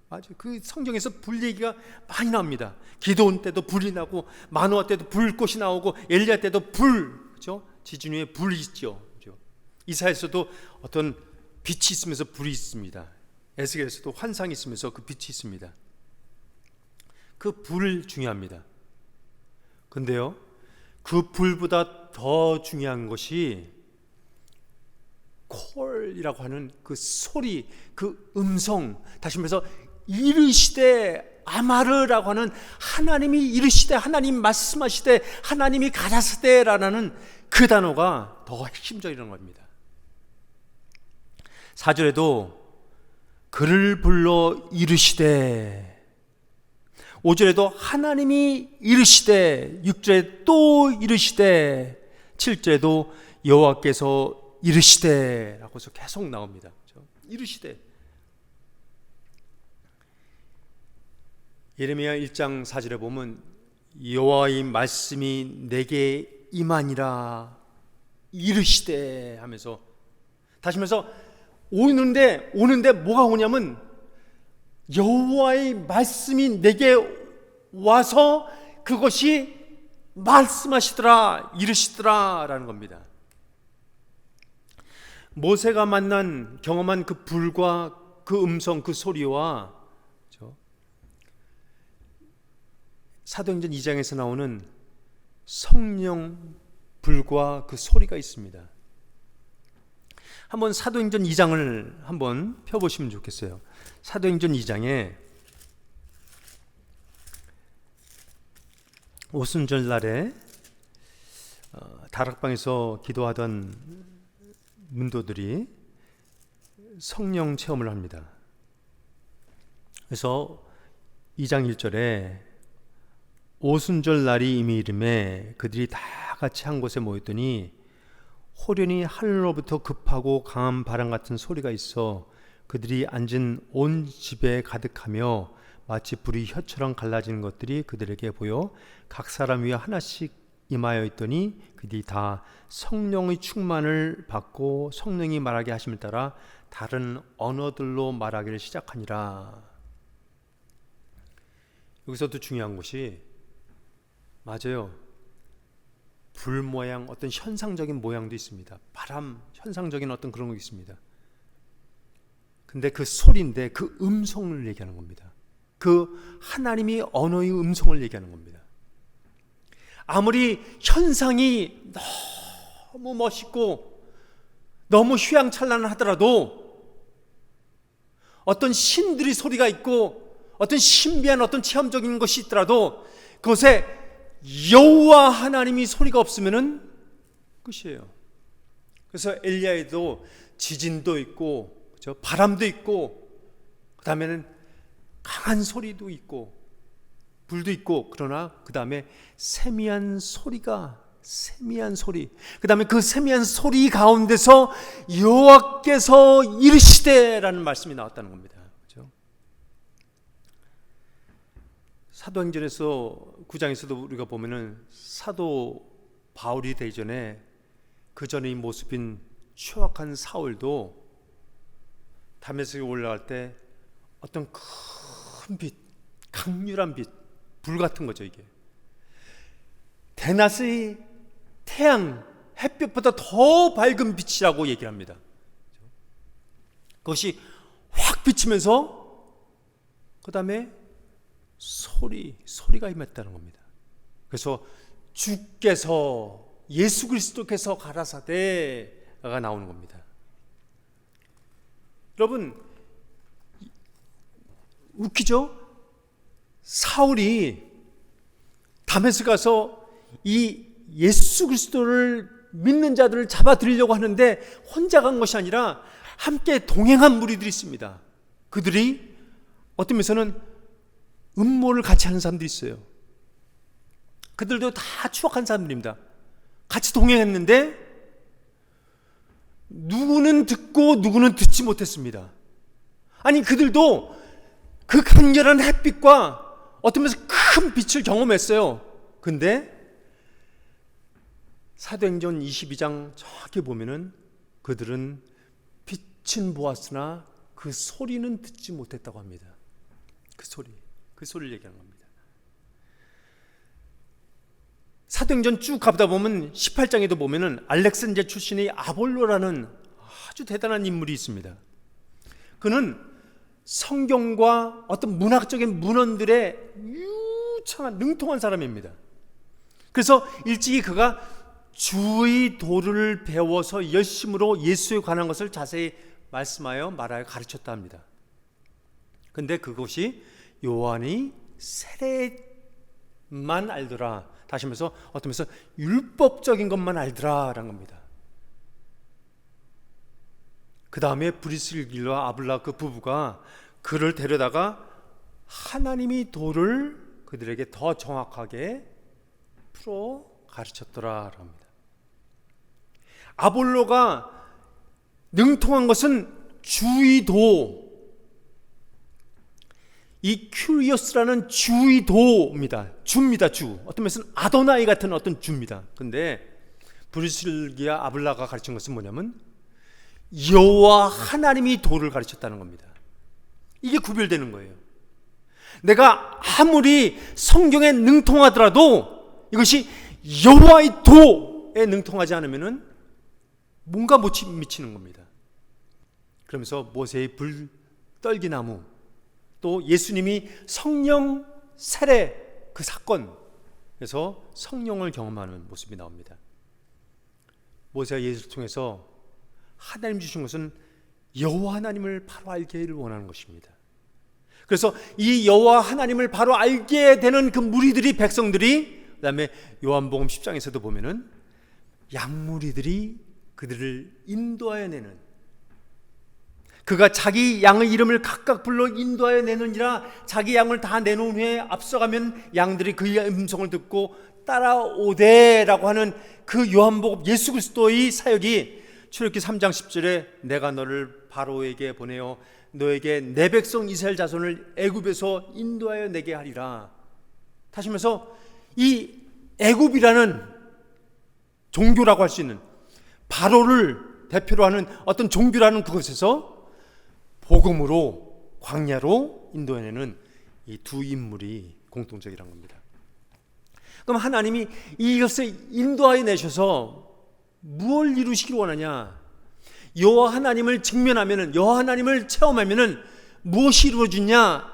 맞아요. 그 성경에서 불 얘기가 많이 나옵니다. 기도원 때도 불이 나고, 마노아 때도 불꽃이 나오고, 엘리야 때도 불, 그렇죠? 지진 위에 불이 있죠. 그죠? 이사야에서도 어떤 빛이 있으면서 불이 있습니다. 에스겔에서도 환상이 있으면서 그 빛이 있습니다. 그 불 중요합니다. 근데요, 그 불보다 더 중요한 것이 콜이라고 하는 그 소리, 그 음성, 다시 말해서 이르시되 아마르라고 하는 하나님이 이르시되, 하나님 말씀하시되, 하나님이 가라사대라는 그 단어가 더 핵심적인 겁니다. 4절에도 그를 불러 이르시되, 5절에도 하나님이 이르시되, 6절에 또 이르시되, 7절에도 여호와께서 이르시되 라고서 계속 나옵니다. 이르시되. 예레미야 1장 4절에 보면 여호와의 말씀이 내게 임하니라 이르시되 하면서, 다시 말해서 오는데 뭐가 오냐면 여호와의 말씀이 내게 와서 그것이 말씀하시더라, 이르시더라 라는 겁니다. 모세가 경험한 그 불과 그 음성, 그 소리와 사도행전 2장에서 나오는 성령 불과 그 소리가 있습니다. 한번 사도행전 2장을 한번 펴보시면 좋겠어요. 사도행전 2장에 오순절 날에 다락방에서 기도하던 문도들이 성령 체험을 합니다. 그래서 2장 1절에 오순절 날이 이미 이름에 그들이 다 같이 한 곳에 모였더니 호련히 하늘로부터 급하고 강한 바람 같은 소리가 있어 그들이 앉은 온 집에 가득하며 마치 불이 혀처럼 갈라지는 것들이 그들에게 보여 각 사람 위에 하나씩 임하여 있더니 그들이 다 성령의 충만을 받고 성령이 말하게 하심을 따라 다른 언어들로 말하기를 시작하니라. 여기서도 중요한 것이, 맞아요, 불 모양, 어떤 현상적인 모양도 있습니다. 바람, 현상적인 어떤 그런 거 있습니다. 근데 그 소리인데 그 음성을 얘기하는 겁니다. 그 하나님이 언어의 음성을 얘기하는 겁니다. 아무리 현상이 너무 멋있고 너무 휘황찬란하더라도, 어떤 신들의 소리가 있고 어떤 신비한 어떤 체험적인 것이 있더라도 그것에 여호와 하나님이 소리가 없으면은 끝이에요. 그래서 엘리야에도 지진도 있고, 그렇죠? 바람도 있고, 그 다음에는 강한 소리도 있고 불도 있고, 그러나 그 다음에 세미한 소리, 그 다음에 그 세미한 소리 가운데서 여호와께서 이르시되라는 말씀이 나왔다는 겁니다. 그렇죠? 사도행전에서 9장에서도 우리가 보면은 사도 바울이 되기 전에 그 전의 모습인 추악한 사울도 다메섹에 올라갈 때 어떤 큰 빛, 강렬한 빛, 불 같은 거죠. 이게 대낮의 태양, 햇볕보다 더 밝은 빛이라고 얘기를 합니다. 그것이 확 비치면서 그 다음에 소리가 임했다는 겁니다. 그래서 주께서, 예수 그리스도께서 가라사대가 나오는 겁니다. 여러분, 웃기죠? 사울이 다메섹 가서 이 예수 그리스도를 믿는 자들을 잡아들이려고 하는데 혼자 간 것이 아니라 함께 동행한 무리들이 있습니다. 그들이 어떤 면에서는 음모를 같이 하는 사람들이 있어요. 그들도 다 추악한 사람들입니다. 같이 동행했는데 누구는 듣고 누구는 듣지 못했습니다. 아니, 그들도 그 강렬한 햇빛과 어떤 면에서 큰 빛을 경험했어요. 근데 사도행전 22장 정확히 보면은 그들은 빛은 보았으나 그 소리는 듣지 못했다고 합니다. 그 소리를 얘기하는 겁니다. 사도행전 쭉 가보다 보면 18장에도 보면은 알렉산드리아 출신의 아볼로라는 아주 대단한 인물이 있습니다. 그는 성경과 어떤 문학적인 문헌들의 유창한 능통한 사람입니다. 그래서 일찍이 그가 주의 도를 배워서 열심으로 예수에 관한 것을 자세히 말씀하여 말하여 가르쳤다 합니다. 근데 그것이 요한이 세례만 알더라. 다시 말해서 어떤 면에서 율법적인 것만 알더라라는 겁니다. 그 다음에 브리스길과 아블라 그 부부가 그를 데려다가 하나님이 도를 그들에게 더 정확하게 풀어 가르쳤더라라고 합니다. 아볼로가 능통한 것은 주의도, 이 큐리어스라는 주의도입니다. 주입니다. 주. 어떤 면에서는 아도나이 같은 어떤 주입니다. 근데 브리스길과 아블라가 가르친 것은 뭐냐면 여호와 하나님이 도를 가르쳤다는 겁니다. 이게 구별되는 거예요. 내가 아무리 성경에 능통하더라도 이것이 여호와의 도에 능통하지 않으면은 뭔가 못 미치는 겁니다. 그러면서 모세의 불 떨기나무, 또 예수님이 성령 세례 그 사건에서 성령을 경험하는 모습이 나옵니다. 모세가 예수를 통해서 하나님 주신 것은 여호와 하나님을 바로 알기를 원하는 것입니다. 그래서 이 여호와 하나님을 바로 알게 되는 그 무리들이, 백성들이, 그 다음에 요한복음 10장에서도 보면은 양무리들이 그들을 인도하여 내는, 그가 자기 양의 이름을 각각 불러 인도하여 내느니라. 자기 양을 다 내놓은 후에 앞서가면 양들이 그의 음성을 듣고 따라오되라고 하는 그 요한복음 예수 그리스도의 사역이 출애굽기 3장 10절에 내가 너를 바로에게 보내어 너에게 내 백성 이스라엘 자손을 애굽에서 인도하여 내게 하리라. 다시 말해서 이 애굽이라는 종교라고 할 수 있는, 바로를 대표로 하는 어떤 종교라는 그것에서 복음으로, 광야로 인도해내는 이 두 인물이 공통적이라는 겁니다. 그럼 하나님이 이것을 인도하여 내셔서 무엇을 이루시길 원하냐? 여호와 하나님을 직면하면은, 여호와 하나님을 체험하면은 무엇이 이루어지냐?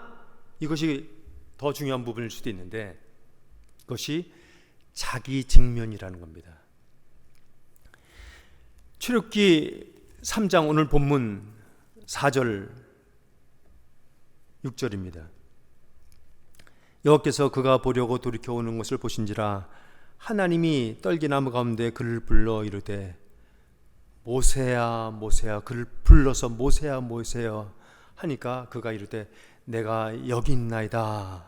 이것이 더 중요한 부분일 수도 있는데, 그것이 자기 직면이라는 겁니다. 출애굽기 3장 오늘 본문 4절 6절입니다. 여호와께서 그가 보려고 돌이켜 오는 것을 보신지라 하나님이 떨기나무 가운데 그를 불러 이르되 모세야 모세야. 그를 불러서 모세야 모세야 하니까 그가 이르되 내가 여기 있나이다.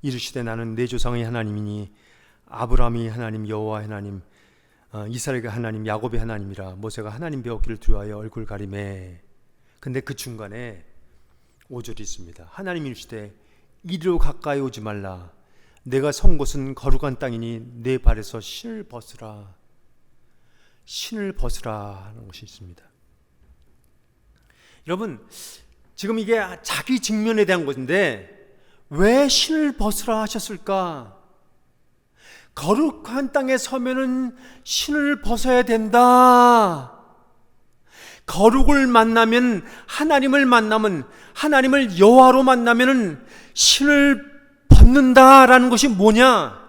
이르시되 나는 내 조상의 하나님이니 아브라함이 하나님, 여호와 하나님, 이스라엘의 하나님, 야곱의 하나님이라. 모세가 하나님 배웠기를 두려워하여 얼굴 가리매. 근데 그 중간에 5절이 있습니다. 하나님이 이르시되 이리로 가까이 오지 말라. 내가 선 곳은 거룩한 땅이니 내 발에서 신을 벗으라. 신을 벗으라 하는 것이 있습니다. 여러분, 지금 이게 자기 직면에 대한 것인데 왜 신을 벗으라 하셨을까? 거룩한 땅에 서면은 신을 벗어야 된다. 거룩을 만나면, 하나님을 만나면, 하나님을 여호와로 만나면은 신을 벗는다라는 것이 뭐냐?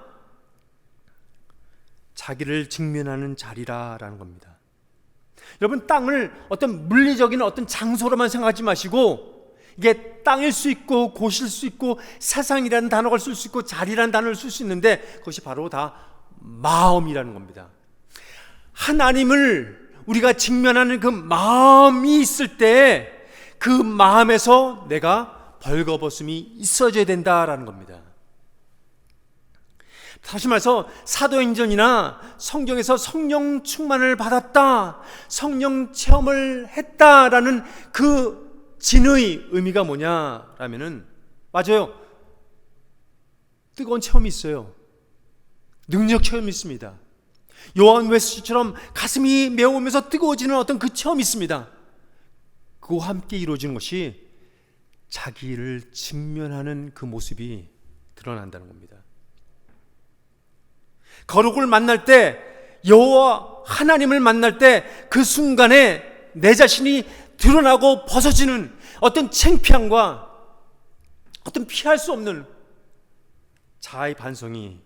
자기를 직면하는 자리라라는 겁니다. 여러분, 땅을 어떤 물리적인 어떤 장소로만 생각하지 마시고, 이게 땅일 수 있고 곳일 수 있고 세상이라는 단어를 쓸 수 있고 자리라는 단어를 쓸 수 있는데 그것이 바로 다 마음이라는 겁니다. 하나님을 우리가 직면하는 그 마음이 있을 때 그 마음에서 내가 벌거벗음이 있어져야 된다라는 겁니다. 다시 말해서 사도행전이나 성경에서 성령 충만을 받았다, 성령 체험을 했다라는 그 진의 의미가 뭐냐라면은, 맞아요, 뜨거운 체험이 있어요. 능력 체험이 있습니다. 요한 웨슬리처럼 가슴이 메워오면서 뜨거워지는 어떤 그 체험이 있습니다. 그와 함께 이루어지는 것이 자기를 직면하는 그 모습이 드러난다는 겁니다. 거룩을 만날 때, 여호와 하나님을 만날 때 그 순간에 내 자신이 드러나고 벗어지는 어떤 창피함과 어떤 피할 수 없는 자아의 반성이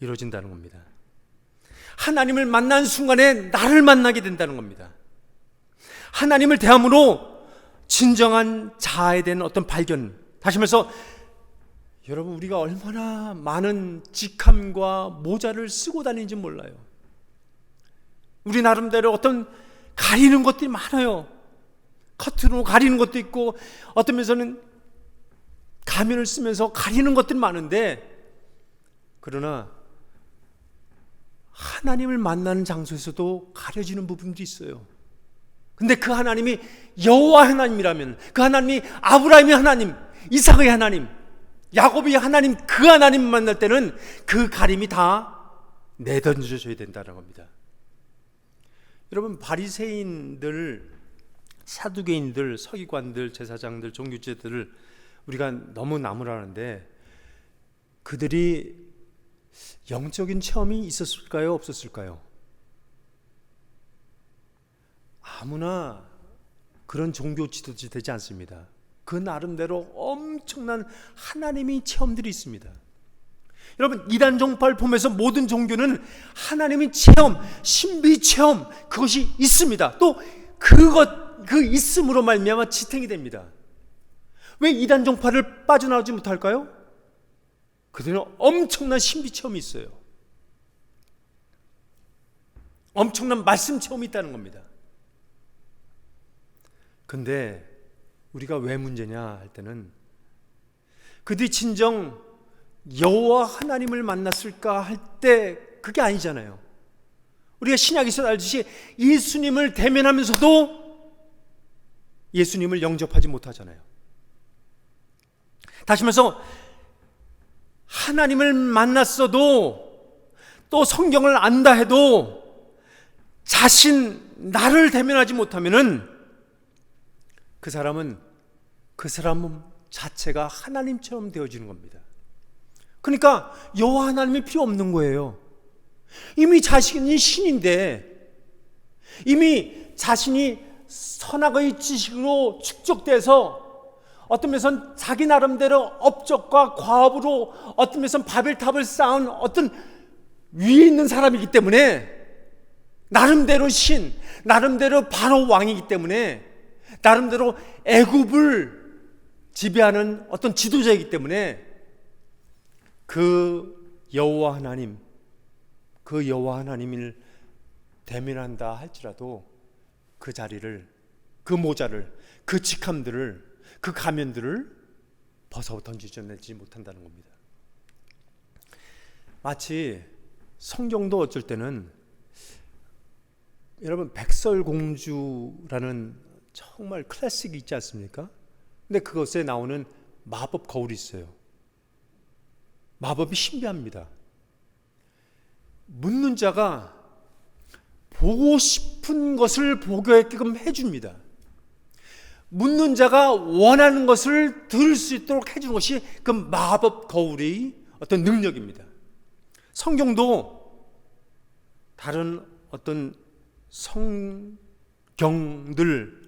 이루어진다는 겁니다. 하나님을 만난 순간에 나를 만나게 된다는 겁니다. 하나님을 대함으로 진정한 자아에 대한 어떤 발견. 다시 말해서 여러분, 우리가 얼마나 많은 직함과 모자를 쓰고 다니는지 몰라요. 우리 나름대로 어떤 가리는 것들이 많아요. 커트로 가리는 것도 있고, 어떤 면에서는 가면을 쓰면서 가리는 것들이 많은데, 그러나 하나님을 만나는 장소에서도 가려지는 부분도 있어요. 근데 그 하나님이 여호와 하나님이라면, 그 하나님이 아브라함의 하나님, 이삭의 하나님, 야곱의 하나님, 그 하나님 만날 때는 그 가림이 다 내던져져야 된다는 겁니다. 여러분, 바리새인들, 사두개인들, 서기관들, 제사장들, 종교제들을 우리가 너무 나무라는데, 그들이 영적인 체험이 있었을까요? 없었을까요? 아무나 그런 종교 지도자 되지 않습니다. 그 나름대로 엄청난 하나님의 체험들이 있습니다. 여러분, 이단 종파를 보면서 모든 종교는 하나님의 체험, 신비 체험, 그것이 있습니다. 또 그 있음으로 말미암아 지탱이 됩니다. 왜 이단 종파를 빠져나오지 못할까요? 그들은 엄청난 신비 체험이 있어요. 엄청난 말씀 체험이 있다는 겁니다. 근데 우리가 왜 문제냐 할 때는, 그들이 진정 여호와 하나님을 만났을까 할 때 그게 아니잖아요. 우리가 신약에서 알듯이 예수님을 대면하면서도 예수님을 영접하지 못하잖아요. 다시 말해서 하나님을 만났어도, 또 성경을 안다 해도 나를 대면하지 못하면은 그 사람 자체가 하나님처럼 되어지는 겁니다. 그러니까 여호와 하나님이 필요 없는 거예요. 이미 자신이 신인데, 이미 자신이 선악의 지식으로 축적돼서 어떤 면에서는 자기 나름대로 업적과 과업으로 어떤 면에서는 바벨탑을 쌓은 어떤 위에 있는 사람이기 때문에, 나름대로 신, 나름대로 바로 왕이기 때문에, 나름대로 애굽을 지배하는 어떤 지도자이기 때문에, 그 여호와 하나님을 대면한다 할지라도 그 자리를, 그 모자를, 그 직함들을, 그 가면들을 벗어 던지지 못한다는 겁니다. 마치 성경도 어쩔 때는, 여러분, 백설공주라는 정말 클래식이 있지 않습니까? 근데 그것에 나오는 마법 거울이 있어요. 마법이 신비합니다. 묻는 자가 보고 싶은 것을 보게끔 해줍니다. 묻는 자가 원하는 것을 들을 수 있도록 해주는 것이 그 마법 거울의 어떤 능력입니다. 성경도 다른 어떤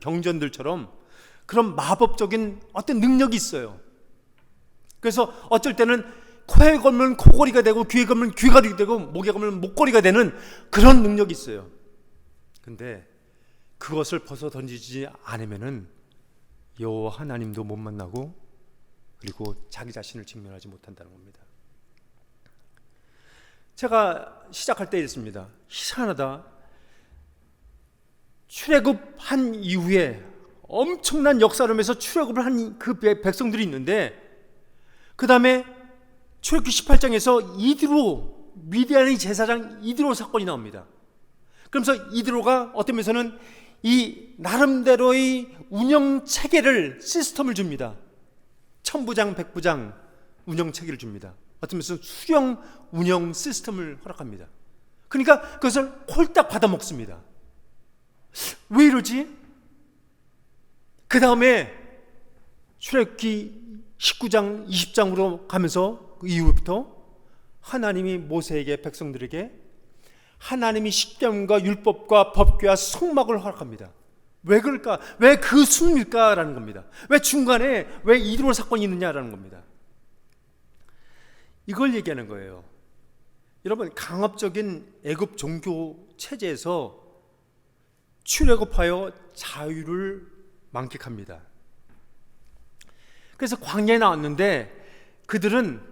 경전들처럼 그런 마법적인 어떤 능력이 있어요. 그래서 어쩔 때는 코에 걸면 코걸이가 되고, 귀에 걸면 귀걸이가 되고, 목에 걸면 목걸이가 되는 그런 능력이 있어요. 근데 그것을 벗어 던지지 않으면은 여호와 하나님도 못 만나고, 그리고 자기 자신을 직면하지 못한다는 겁니다. 제가 시작할 때 이랬습니다. 희한하다. 출애굽한 이후에 엄청난 역사를 출애굽을 한 그 백성들이 있는데, 그 다음에 출애굽기 18장에서 미디안의 제사장 이드로 사건이 나옵니다. 그러면서 이드로가 어떤 면에서는 이 나름대로의 운영 체계를, 시스템을 줍니다. 천부장, 백부장 운영 체계를 줍니다. 어떤 면에서 수령 운영 시스템을 허락합니다. 그러니까 그것을 홀딱 받아먹습니다. 왜 이러지? 그 다음에 출애굽기 19장, 20장으로 가면서 그 이후부터 하나님이 모세에게, 백성들에게 하나님이 십계명과 율법과 법궤와 성막을 허락합니다. 왜 그럴까? 왜 그 순일까라는 겁니다. 왜 중간에 왜 이드로 사건이 있느냐라는 겁니다. 이걸 얘기하는 거예요. 여러분, 강압적인 애굽 종교 체제에서 출애굽하여 자유를 만끽합니다. 그래서 광야에 나왔는데 그들은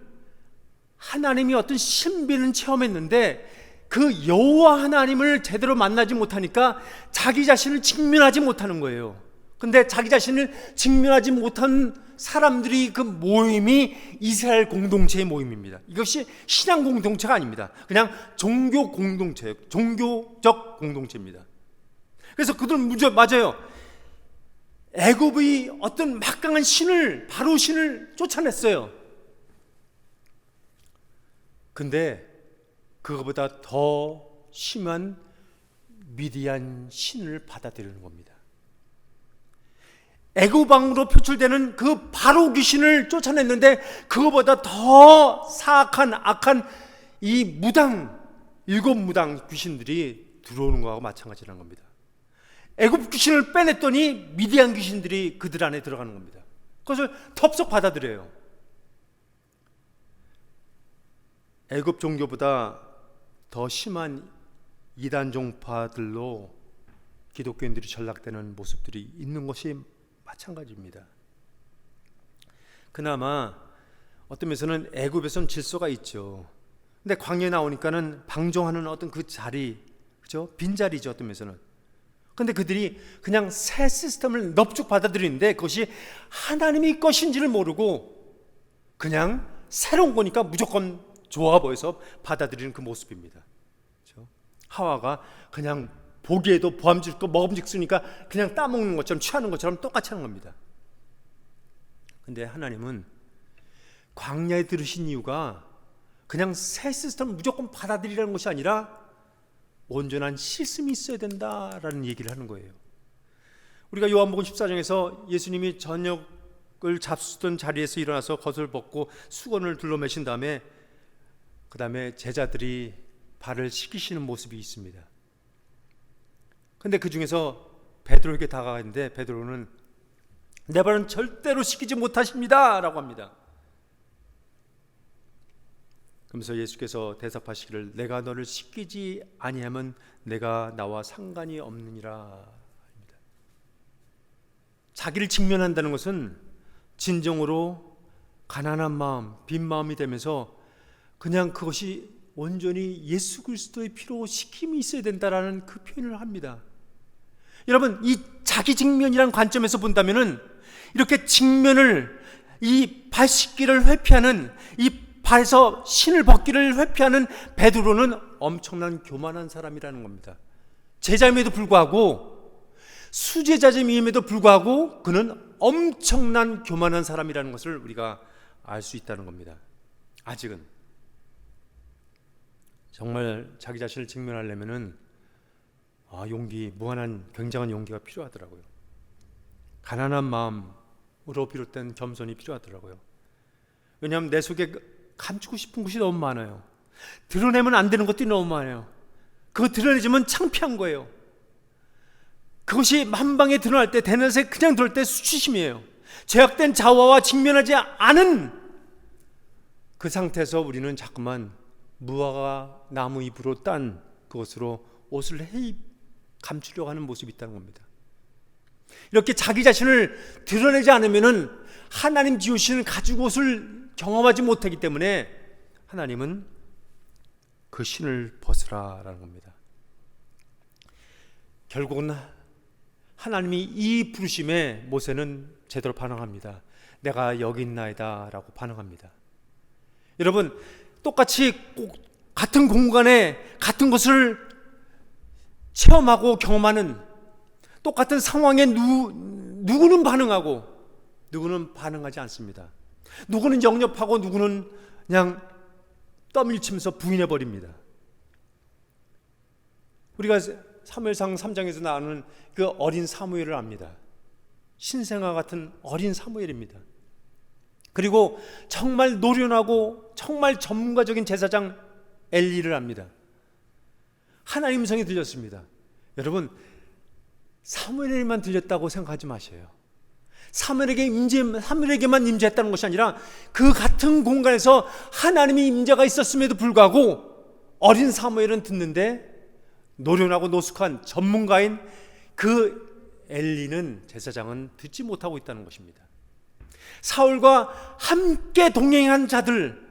하나님이 어떤 신비는 체험했는데 그 여호와 하나님을 제대로 만나지 못하니까 자기 자신을 직면하지 못하는 거예요. 근데 자기 자신을 직면하지 못한 사람들이 그 모임이 이스라엘 공동체의 모임입니다. 이것이 신앙 공동체가 아닙니다. 그냥 종교 공동체예요. 종교적 공동체입니다. 그래서 그들은 맞아요. 애굽의 어떤 막강한 신을, 바로 신을 쫓아냈어요. 근데 그거보다 더 심한 미디안 신을 받아들이는 겁니다. 애굽왕으로 표출되는 그 바로 귀신을 쫓아냈는데 그거보다 더 사악한 악한 이 무당, 7무당 귀신들이 들어오는 거하고 마찬가지라는 겁니다. 애굽 귀신을 빼냈더니 미디안 귀신들이 그들 안에 들어가는 겁니다. 그것을 덥석 받아들여요. 애굽 종교보다 더 심한 이단 종파들로 기독교인들이 전락되는 모습들이 있는 것이 마찬가지입니다. 그나마 어떤 면에서는 애굽에서는 질서가 있죠. 근데 광야에 나오니까는 방종하는 어떤 그 자리, 그죠? 빈자리죠, 어떤 면에서는. 근데 그들이 그냥 새 시스템을 넙죽 받아들이는데 그것이 하나님의 것인지를 모르고 그냥 새로운 거니까 무조건 좋아 보여서 받아들이는 그 모습입니다. 그렇죠? 하와가 그냥 보기에도 보암직스럽고 먹음직스러우니까 그냥 따먹는 것처럼 취하는 것처럼 똑같이 하는 겁니다. 근데 하나님은 광야에 들으신 이유가 그냥 새 시스템을 무조건 받아들이라는 것이 아니라 온전한 실습이 있어야 된다라는 얘기를 하는 거예요. 우리가 요한복음 14장에서 예수님이 저녁을 잡수던 자리에서 일어나서 겉을 벗고 수건을 둘러매신 다음에 그 다음에 제자들이 발을 씻기시는 모습이 있습니다. 근데 그 중에서 베드로에게 다가가는데 베드로는 내 발은 절대로 씻기지 못하십니다 라고 합니다. 그러면서 예수께서 대답하시기를 내가 너를 씻기지 아니하면 내가 나와 상관이 없느니라 합니다. 자기를 직면한다는 것은 진정으로 가난한 마음, 빈 마음이 되면서 그냥 그것이 온전히 예수 그리스도의 피로 씻김이 있어야 된다라는 그 표현을 합니다. 여러분, 이 자기 직면이라는 관점에서 본다면은 이렇게 직면을, 이 발 씻기를 회피하는, 이 발에서 신을 벗기를 회피하는 베드로는 엄청난 교만한 사람이라는 겁니다. 제자임에도 불구하고, 수제자임에도 불구하고 그는 엄청난 교만한 사람이라는 것을 우리가 알 수 있다는 겁니다. 아직은 정말 자기 자신을 직면하려면은 용기, 무한한 굉장한 용기가 필요하더라고요. 가난한 마음으로 비롯된 겸손이 필요하더라고요. 왜냐하면 내 속에 감추고 싶은 것이 너무 많아요. 드러내면 안 되는 것들이 너무 많아요. 그거 드러내지면 창피한 거예요. 그것이 만방에 드러날 때, 대낮에 그냥 들을 때 수치심이에요. 죄악된 자화와 직면하지 않은 그 상태에서 우리는 자꾸만 무화과 나무 잎으로 딴 그것으로 옷을 감추려고 하는 모습이 있다는 겁니다. 이렇게 자기 자신을 드러내지 않으면은 하나님 지으시는 가죽옷을 경험하지 못하기 때문에 하나님은 그 신을 벗으라라는 겁니다. 결국은 하나님이 이 부르심에 모세는 제대로 반응합니다. 내가 여기 있나이다 라고 반응합니다. 여러분, 똑같이 꼭 같은 공간에 같은 것을 체험하고 경험하는 똑같은 상황에 누구는 반응하고 누구는 반응하지 않습니다. 누구는 영접하고 누구는 그냥 떠밀치면서 부인해버립니다. 우리가 사무엘상 3장에서 나오는 그 어린 사무엘을 압니다. 신생아 같은 어린 사무엘입니다. 그리고 정말 노련하고 정말 전문가적인 제사장 엘리를 합니다. 하나님 음성이 들렸습니다. 여러분, 사무엘에게만 들렸다고 생각하지 마세요. 사무엘에게만 임재했다는 것이 아니라 그 같은 공간에서 하나님의 임재가 있었음에도 불구하고 어린 사무엘은 듣는데 노련하고 노숙한 전문가인 그 엘리는, 제사장은 듣지 못하고 있다는 것입니다. 사울과 함께 동행한 자들,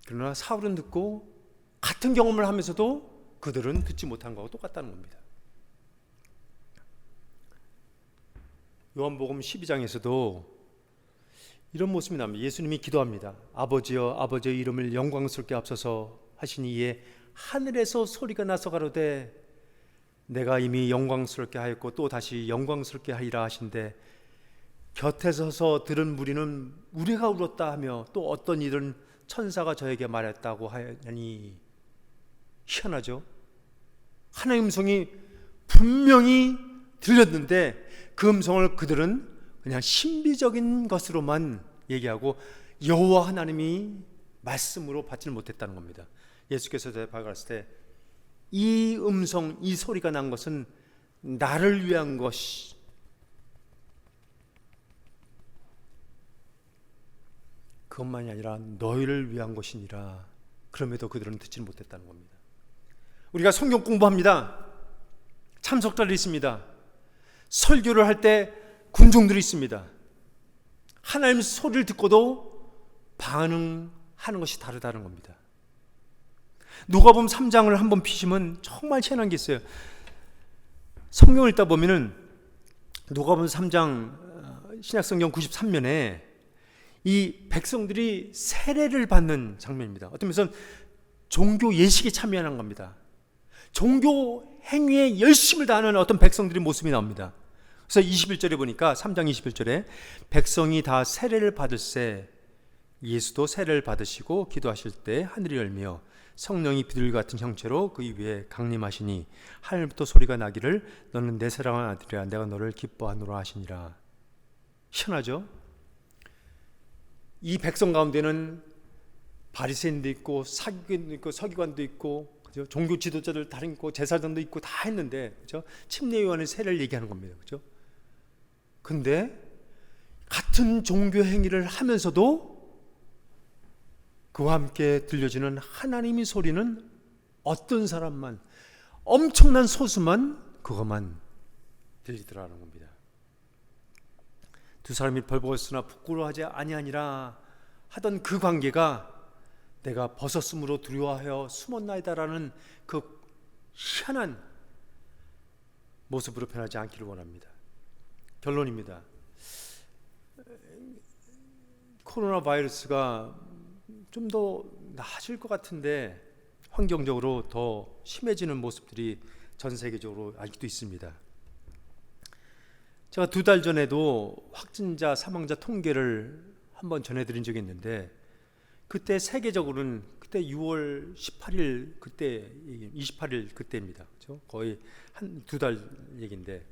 그러나 사울은 듣고 같은 경험을 하면서도 그들은 듣지 못한 것과 똑같다는 겁니다. 요한복음 12장에서도 이런 모습이 나옵니다. 예수님이 기도합니다. 아버지여, 아버지의 이름을 영광스럽게 앞서서 하시니 이에 하늘에서 소리가 나서 가로되 내가 이미 영광스럽게 하였고 또 다시 영광스럽게 하리라 하신데 곁에 서서 들은 무리는 우리가 울었다 하며 또 어떤 이들은 천사가 저에게 말했다고 하니, 희한하죠? 하나님의 음성이 분명히 들렸는데 그 음성을 그들은 그냥 신비적인 것으로만 얘기하고 여호와 하나님이 말씀으로 받지를 못했다는 겁니다. 예수께서 대답하셨을 때 이 음성, 이 소리가 난 것은 나를 위한 것이, 그것만이 아니라 너희를 위한 것이니라. 그럼에도 그들은 듣지를 못했다는 겁니다. 우리가 성경 공부합니다. 참석자들이 있습니다. 설교를 할 때 군중들이 있습니다. 하나님의 소리를 듣고도 반응하는 것이 다르다는 겁니다. 누가복음 3장을 한번 피시면 정말 희한한 게 있어요. 성경을 읽다 보면은 누가복음 3장 신약성경 93면에 이 백성들이 세례를 받는 장면입니다. 어떤 면에서는 종교 예식에 참여하는 겁니다. 종교 행위에 열심을 다하는 어떤 백성들의 모습이 나옵니다. 그래서 21절에 보니까 3장 21절에 백성이 다 세례를 받을새 예수도 세례를 받으시고 기도하실 때 하늘이 열며 성령이 비둘기 같은 형체로 그 위에 강림하시니 하늘부터 소리가 나기를 너는 내 사랑하는 아들이라 내가 너를 기뻐하노라 하시니라. 희한하죠? 이 백성 가운데는 바리새인도 있고 사기관도 있고 서기관도 있고, 그죠? 종교 지도자들 다 있고 제사장도 있고 다 했는데, 그죠? 침례 요한의 세례를 얘기하는 겁니다. 그죠? 근데 같은 종교 행위를 하면서도 그와 함께 들려지는 하나님의 소리는 어떤 사람만, 엄청난 소수만 그것만 들리더라는 겁니다. 두 사람이 벌벌었으나 부끄러워하지 아니하니라 하던 그 관계가 내가 벗었으므로 두려워하여 숨었나이다라는 그 희한한 모습으로 변하지 않기를 원합니다. 결론입니다. 코로나 바이러스가 좀 더 나아질 것 같은데 환경적으로 더 심해지는 모습들이 전 세계적으로 아직도 있습니다. 제가 2달 전에도 확진자, 사망자 통계를 한번 전해드린 적이 있는데, 그때 세계적으로는 그때 6월 18일 그때 28일 그때입니다. 그렇죠? 거의 한 2달 얘기인데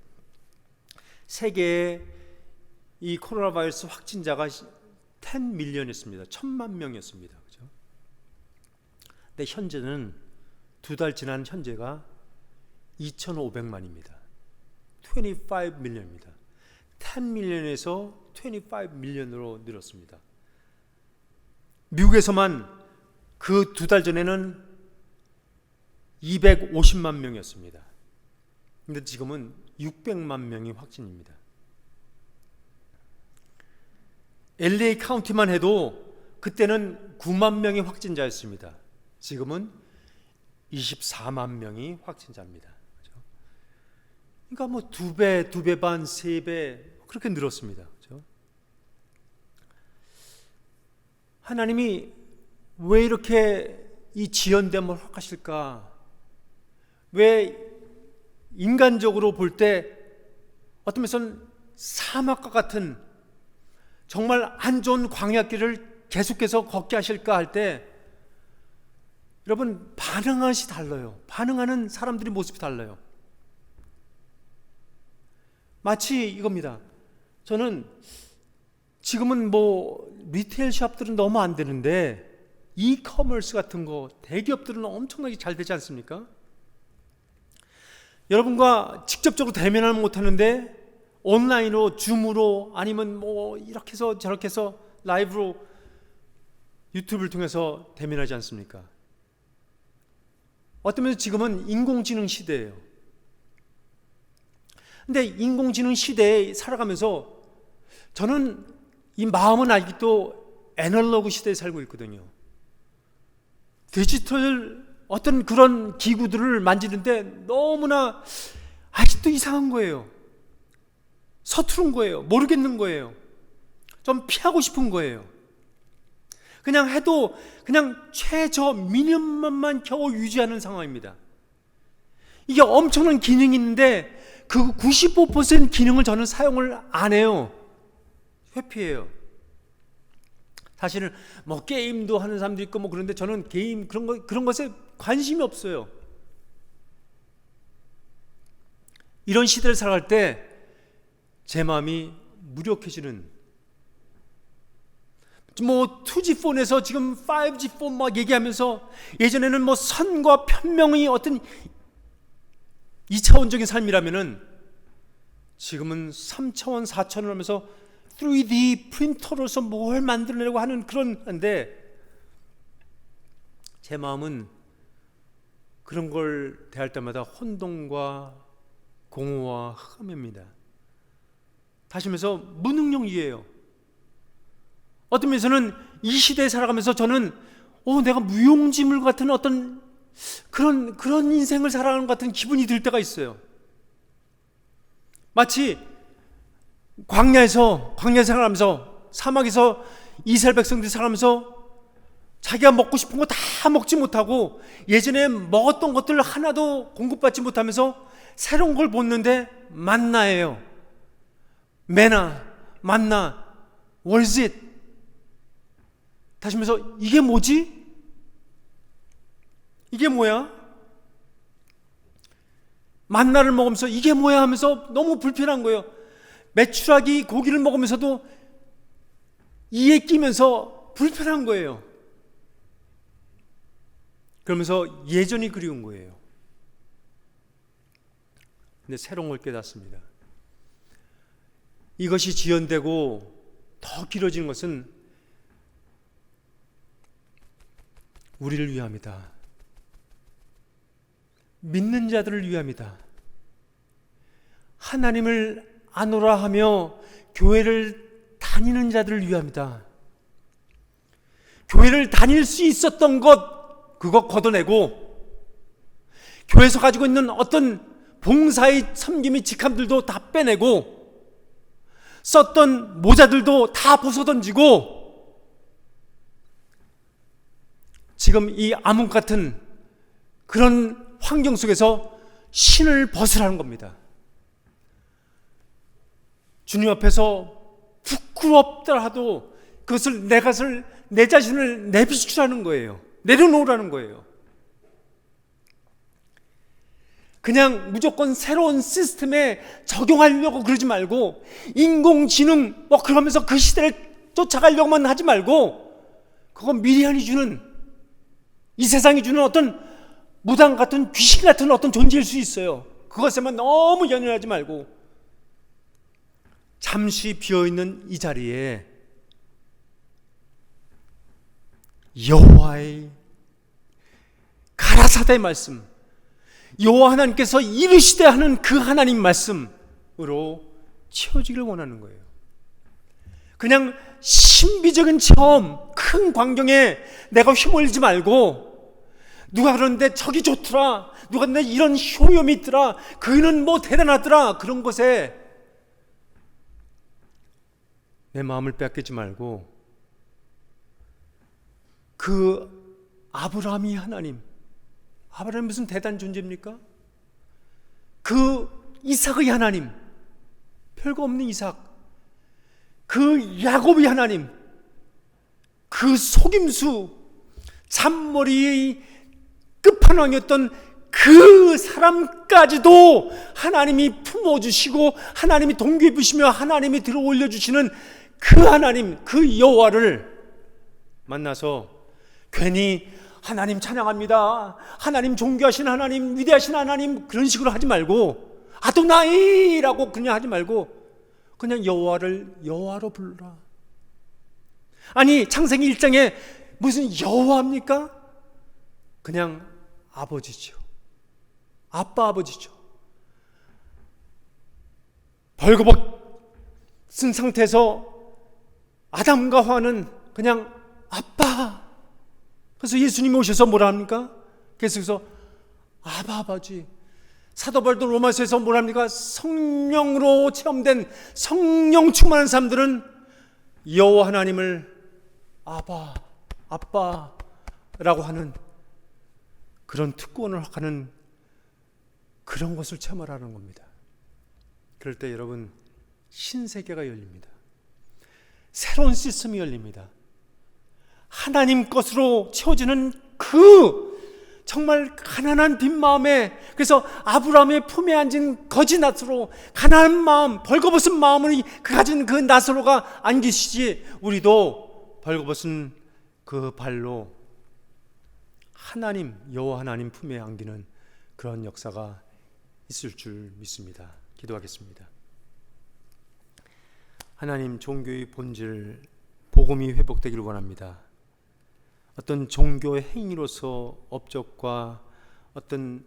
세계에 이 코로나 바이러스 확진자가 10밀리언이었습니다. 1000만 명이었습니다. 그렇죠? 근데 현재는 2달 지난 현재가 2500만입니다. 25밀리언입니다. 10밀리언에서 25밀리언으로 늘었습니다. 미국에서만 그 2달 전에는 250만 명이었습니다. 근데 지금은 600만 명이 확진입니다. LA 카운티만 해도 그때는 9만 명이 확진자였습니다. 지금은 24만 명이 확진자입니다. 그렇죠? 그러니까 뭐 2배, 2배 반, 3배 그렇게 늘었습니다. 그렇죠? 하나님이 왜 이렇게 이 지연됨을 허락하실까? 왜 인간적으로 볼 때 어떤 면에서는 사막과 같은 정말 안 좋은 광야길을 계속해서 걷게 하실까 할 때, 여러분 반응하는 것이 달라요. 반응하는 사람들의 모습이 달라요. 마치 이겁니다. 저는 지금은 뭐 리테일 샵들은 너무 안 되는데 이커머스 같은 거 대기업들은 엄청나게 잘 되지 않습니까? 여러분과 직접적으로 대면하면 못하는데 온라인으로 줌으로 아니면 뭐 이렇게 해서 저렇게 해서 라이브로 유튜브를 통해서 대면하지 않습니까? 어떤 면에서 지금은 인공지능 시대예요. 근데 인공지능 시대에 살아가면서 저는 이 마음은 아직도 애널로그 시대에 살고 있거든요. 디지털 어떤 그런 기구들을 만지는데 너무나 아직도 이상한 거예요. 서투른 거예요. 모르겠는 거예요. 좀 피하고 싶은 거예요. 그냥 해도 그냥 최저 미니멈만 겨우 유지하는 상황입니다. 이게 엄청난 기능이 있는데 그 95% 기능을 저는 사용을 안 해요. 회피해요. 사실은 뭐 게임도 하는 사람도 있고 뭐 그런데 저는 게임 그런 것에 관심이 없어요. 이런 시대를 살아갈 때 제 마음이 무력해지는, 뭐 2G 폰에서 지금 5G 폰 막 얘기하면서 예전에는 뭐 선과 편명의 어떤 2차원적인 삶이라면은 지금은 3차원, 4차원 하면서 3D 프린터로서 뭘 만들어내려고 하는 그런 건데 제 마음은 그런 걸 대할 때마다 혼동과 공허와 흑암입니다. 다시 말해서 무능력이에요. 어떤 면에서는 이 시대에 살아가면서 저는 내가 무용지물 같은 어떤 그런 인생을 살아가는 것 같은 기분이 들 때가 있어요. 마치 광야에서 살아가면서 사막에서 이스라엘 백성들이 살아가면서 자기가 먹고 싶은 거 다 먹지 못하고 예전에 먹었던 것들 하나도 공급받지 못하면서 새로운 걸 먹는데 만나예요. 만나, what is it? 다시 말해서 이게 뭐지? 이게 뭐야? 만나를 먹으면서 이게 뭐야 하면서 너무 불편한 거예요. 메추라기 고기를 먹으면서도 이에 끼면서 불편한 거예요. 그러면서 예전이 그리운 거예요. 근데 새로운 걸 깨닫습니다. 이것이 지연되고 더 길어지는 것은 우리를 위함이다. 믿는 자들을 위함이다. 하나님을 아노라 하며 교회를 다니는 자들을 위함이다. 교회를 다닐 수 있었던 것 그거 걷어내고 교회에서 가지고 있는 어떤 봉사의 섬김의 직함들도 다 빼내고 썼던 모자들도 다 벗어던지고 지금 이 암흑 같은 그런 환경 속에서 신을 벗으라는 겁니다. 주님 앞에서 부끄럽다 하도 그것을 내 자신을 내비추라는 거예요. 내려놓으라는 거예요. 그냥 무조건 새로운 시스템에 적용하려고 그러지 말고 인공지능 그러면서 그 시대를 쫓아가려고만 하지 말고 그건 미래안이 주는 이 세상이 주는 어떤 무당 같은 귀신 같은 어떤 존재일 수 있어요. 그것에만 너무 연연하지 말고 잠시 비어있는 이 자리에 여호와의 가라사대 말씀 여호와 하나님께서 이르시되 하는 그 하나님 말씀으로 채워지기를 원하는 거예요. 그냥 신비적인 체험, 큰 광경에 내가 휘몰리지 말고 누가 그러는데 저기 좋더라, 누가 근데 이런 효염이 있더라, 그는 뭐 대단하더라, 그런 것에 내 마음을 뺏기지 말고 그 아브라함이 하나님, 아브라함이 무슨 대단한 존재입니까? 그 이삭의 하나님, 별거 없는 이삭, 그 야곱의 하나님, 그 속임수 잔머리의 끝판왕이었던 그 사람까지도 하나님이 품어주시고 하나님이 동기해 주시며 하나님이 들어 올려주시는 그 하나님, 그 여호와를 만나서 괜히 하나님 찬양합니다, 하나님 존귀하신 하나님, 위대하신 하나님, 그런 식으로 하지 말고, 아도나이라고 그냥 하지 말고 그냥 여호와를 여호와로 불러라. 아니, 창세기 1장에 무슨 여호와입니까? 그냥 아버지죠. 아빠, 아버지죠. 벌거벗은 상태에서 아담과 하와는 그냥 아빠. 그래서 예수님이 오셔서 뭐라 합니까? 계속해서 아바, 아버지. 사도 바울도 로마서에서 뭐라 합니까? 성령으로 체험된, 성령 충만한 사람들은 여호와 하나님을 아바, 아빠라고 하는 그런 특권을 하는 그런 것을 체험하라는 겁니다. 그럴 때 여러분, 신세계가 열립니다. 새로운 시스템이 열립니다. 하나님 것으로 채워지는 그 정말 가난한 빈마음에, 그래서 아브라함의 품에 앉은 거지 나사로, 가난한 마음, 벌거벗은 마음을 가진 그 나사로가 안기시지, 우리도 벌거벗은 그 발로 하나님, 여호와 하나님 품에 안기는 그런 역사가 있을 줄 믿습니다. 기도하겠습니다. 하나님, 종교의 본질, 복음이 회복되기를 원합니다. 어떤 종교의 행위로서 업적과 어떤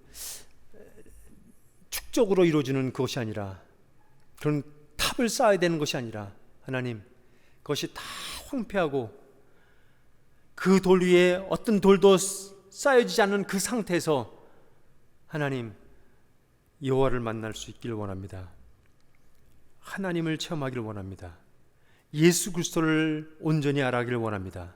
축적으로 이루어지는 그것이 아니라, 그런 탑을 쌓아야 되는 것이 아니라, 하나님, 그것이 다 황폐하고 그 돌 위에 어떤 돌도 쌓여지지 않는 그 상태에서 하나님, 여호와를 만날 수 있기를 원합니다. 하나님을 체험하기를 원합니다. 예수 그리스도를 온전히 알아가기를 원합니다.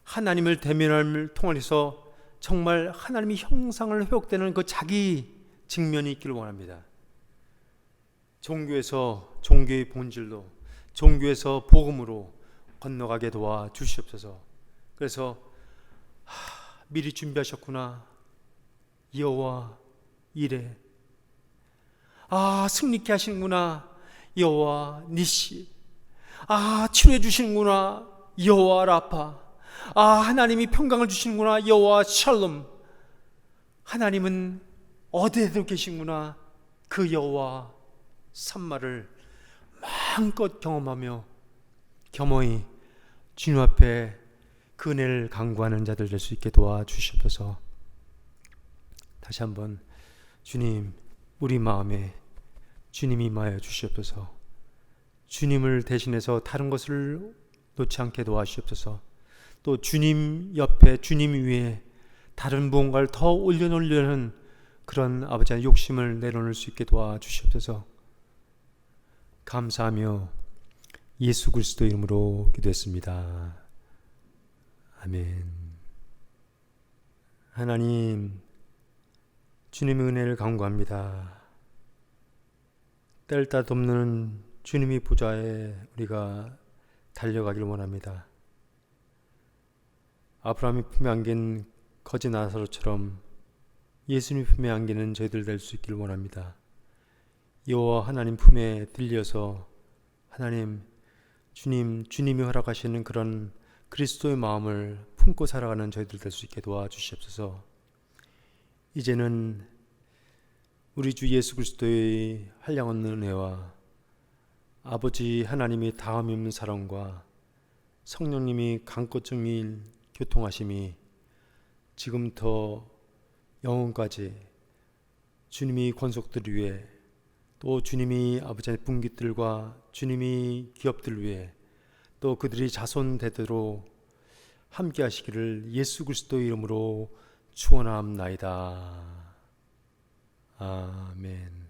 하나님을 대면함을 통해서 정말 하나님의 형상을 회복되는 그 자기 직면이 있기를 원합니다. 종교에서 종교의 본질로, 종교에서 복음으로 건너가게 도와 주시옵소서. 그래서 미리 준비하셨구나, 여호와 이래. 승리케 하시는구나, 여호와 니시. 치료해 주시는구나, 여호와 라파. 하나님이 평강을 주시는구나, 여호와 샬롬. 하나님은 어디에도 계시는구나, 그 여호와 삼마를 마음껏 경험하며 겸허히 주님 앞에 그 은혜를 간구하는 자들 될 수 있게 도와주시옵소서. 다시 한번 주님, 우리 마음에 주님이 임하여 주시옵소서. 주님을 대신해서 다른 것을 놓지 않게 도와주시옵소서. 또 주님 옆에, 주님 위에 다른 무언가를 더 올려놓으려는 그런 아버지의 욕심을 내려놓을 수 있게 도와주시옵소서. 감사하며 예수 그리스도 이름으로 기도했습니다. 아멘. 하나님, 주님의 은혜를 간구합니다. 뗄 다 돕는 주님의 보좌에 우리가 달려가길 원합니다. 아브라함이 품에 안긴 거지 나사로처럼 예수님 품에 안기는 저희들 될 수 있기를 원합니다. 여호와 하나님 품에 들려서 하나님, 주님이 허락하시는 그런 그리스도의 마음을 품고 살아가는 저희들 될 수 있게 도와주시옵소서. 이제는 우리 주 예수 그리스도의 한량없는 은혜와 아버지 하나님의 다함 없는 사랑과 성령님이 강권적인 교통하심이 지금부터 영원까지 주님이 권속들 위해, 또 주님이 아버지의 분깃들과 주님이 기업들 위해, 또 그들이 자손대대로 함께 하시기를 예수 그리스도의 이름으로 축원합나이다. 아멘.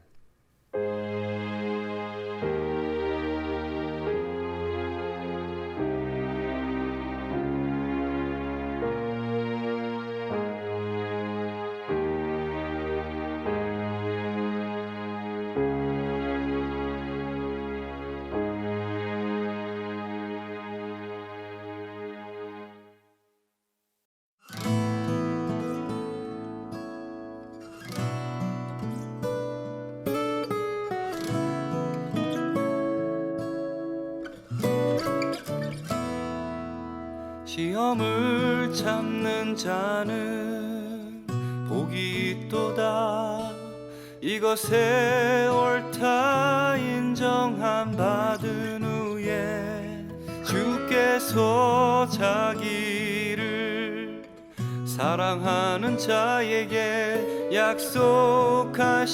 시험을 참는 자는 복이 있도다. 이것에 옳다 인정함 받은 후에 주께서 자기를 사랑하는 자에게 약속하신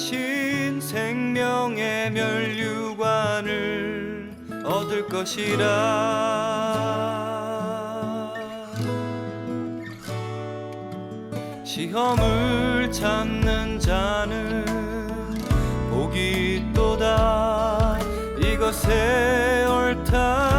생명의 멸류관을 얻을 것이라. 시험을 참는 자는 복이 있도다. 이것에 옳다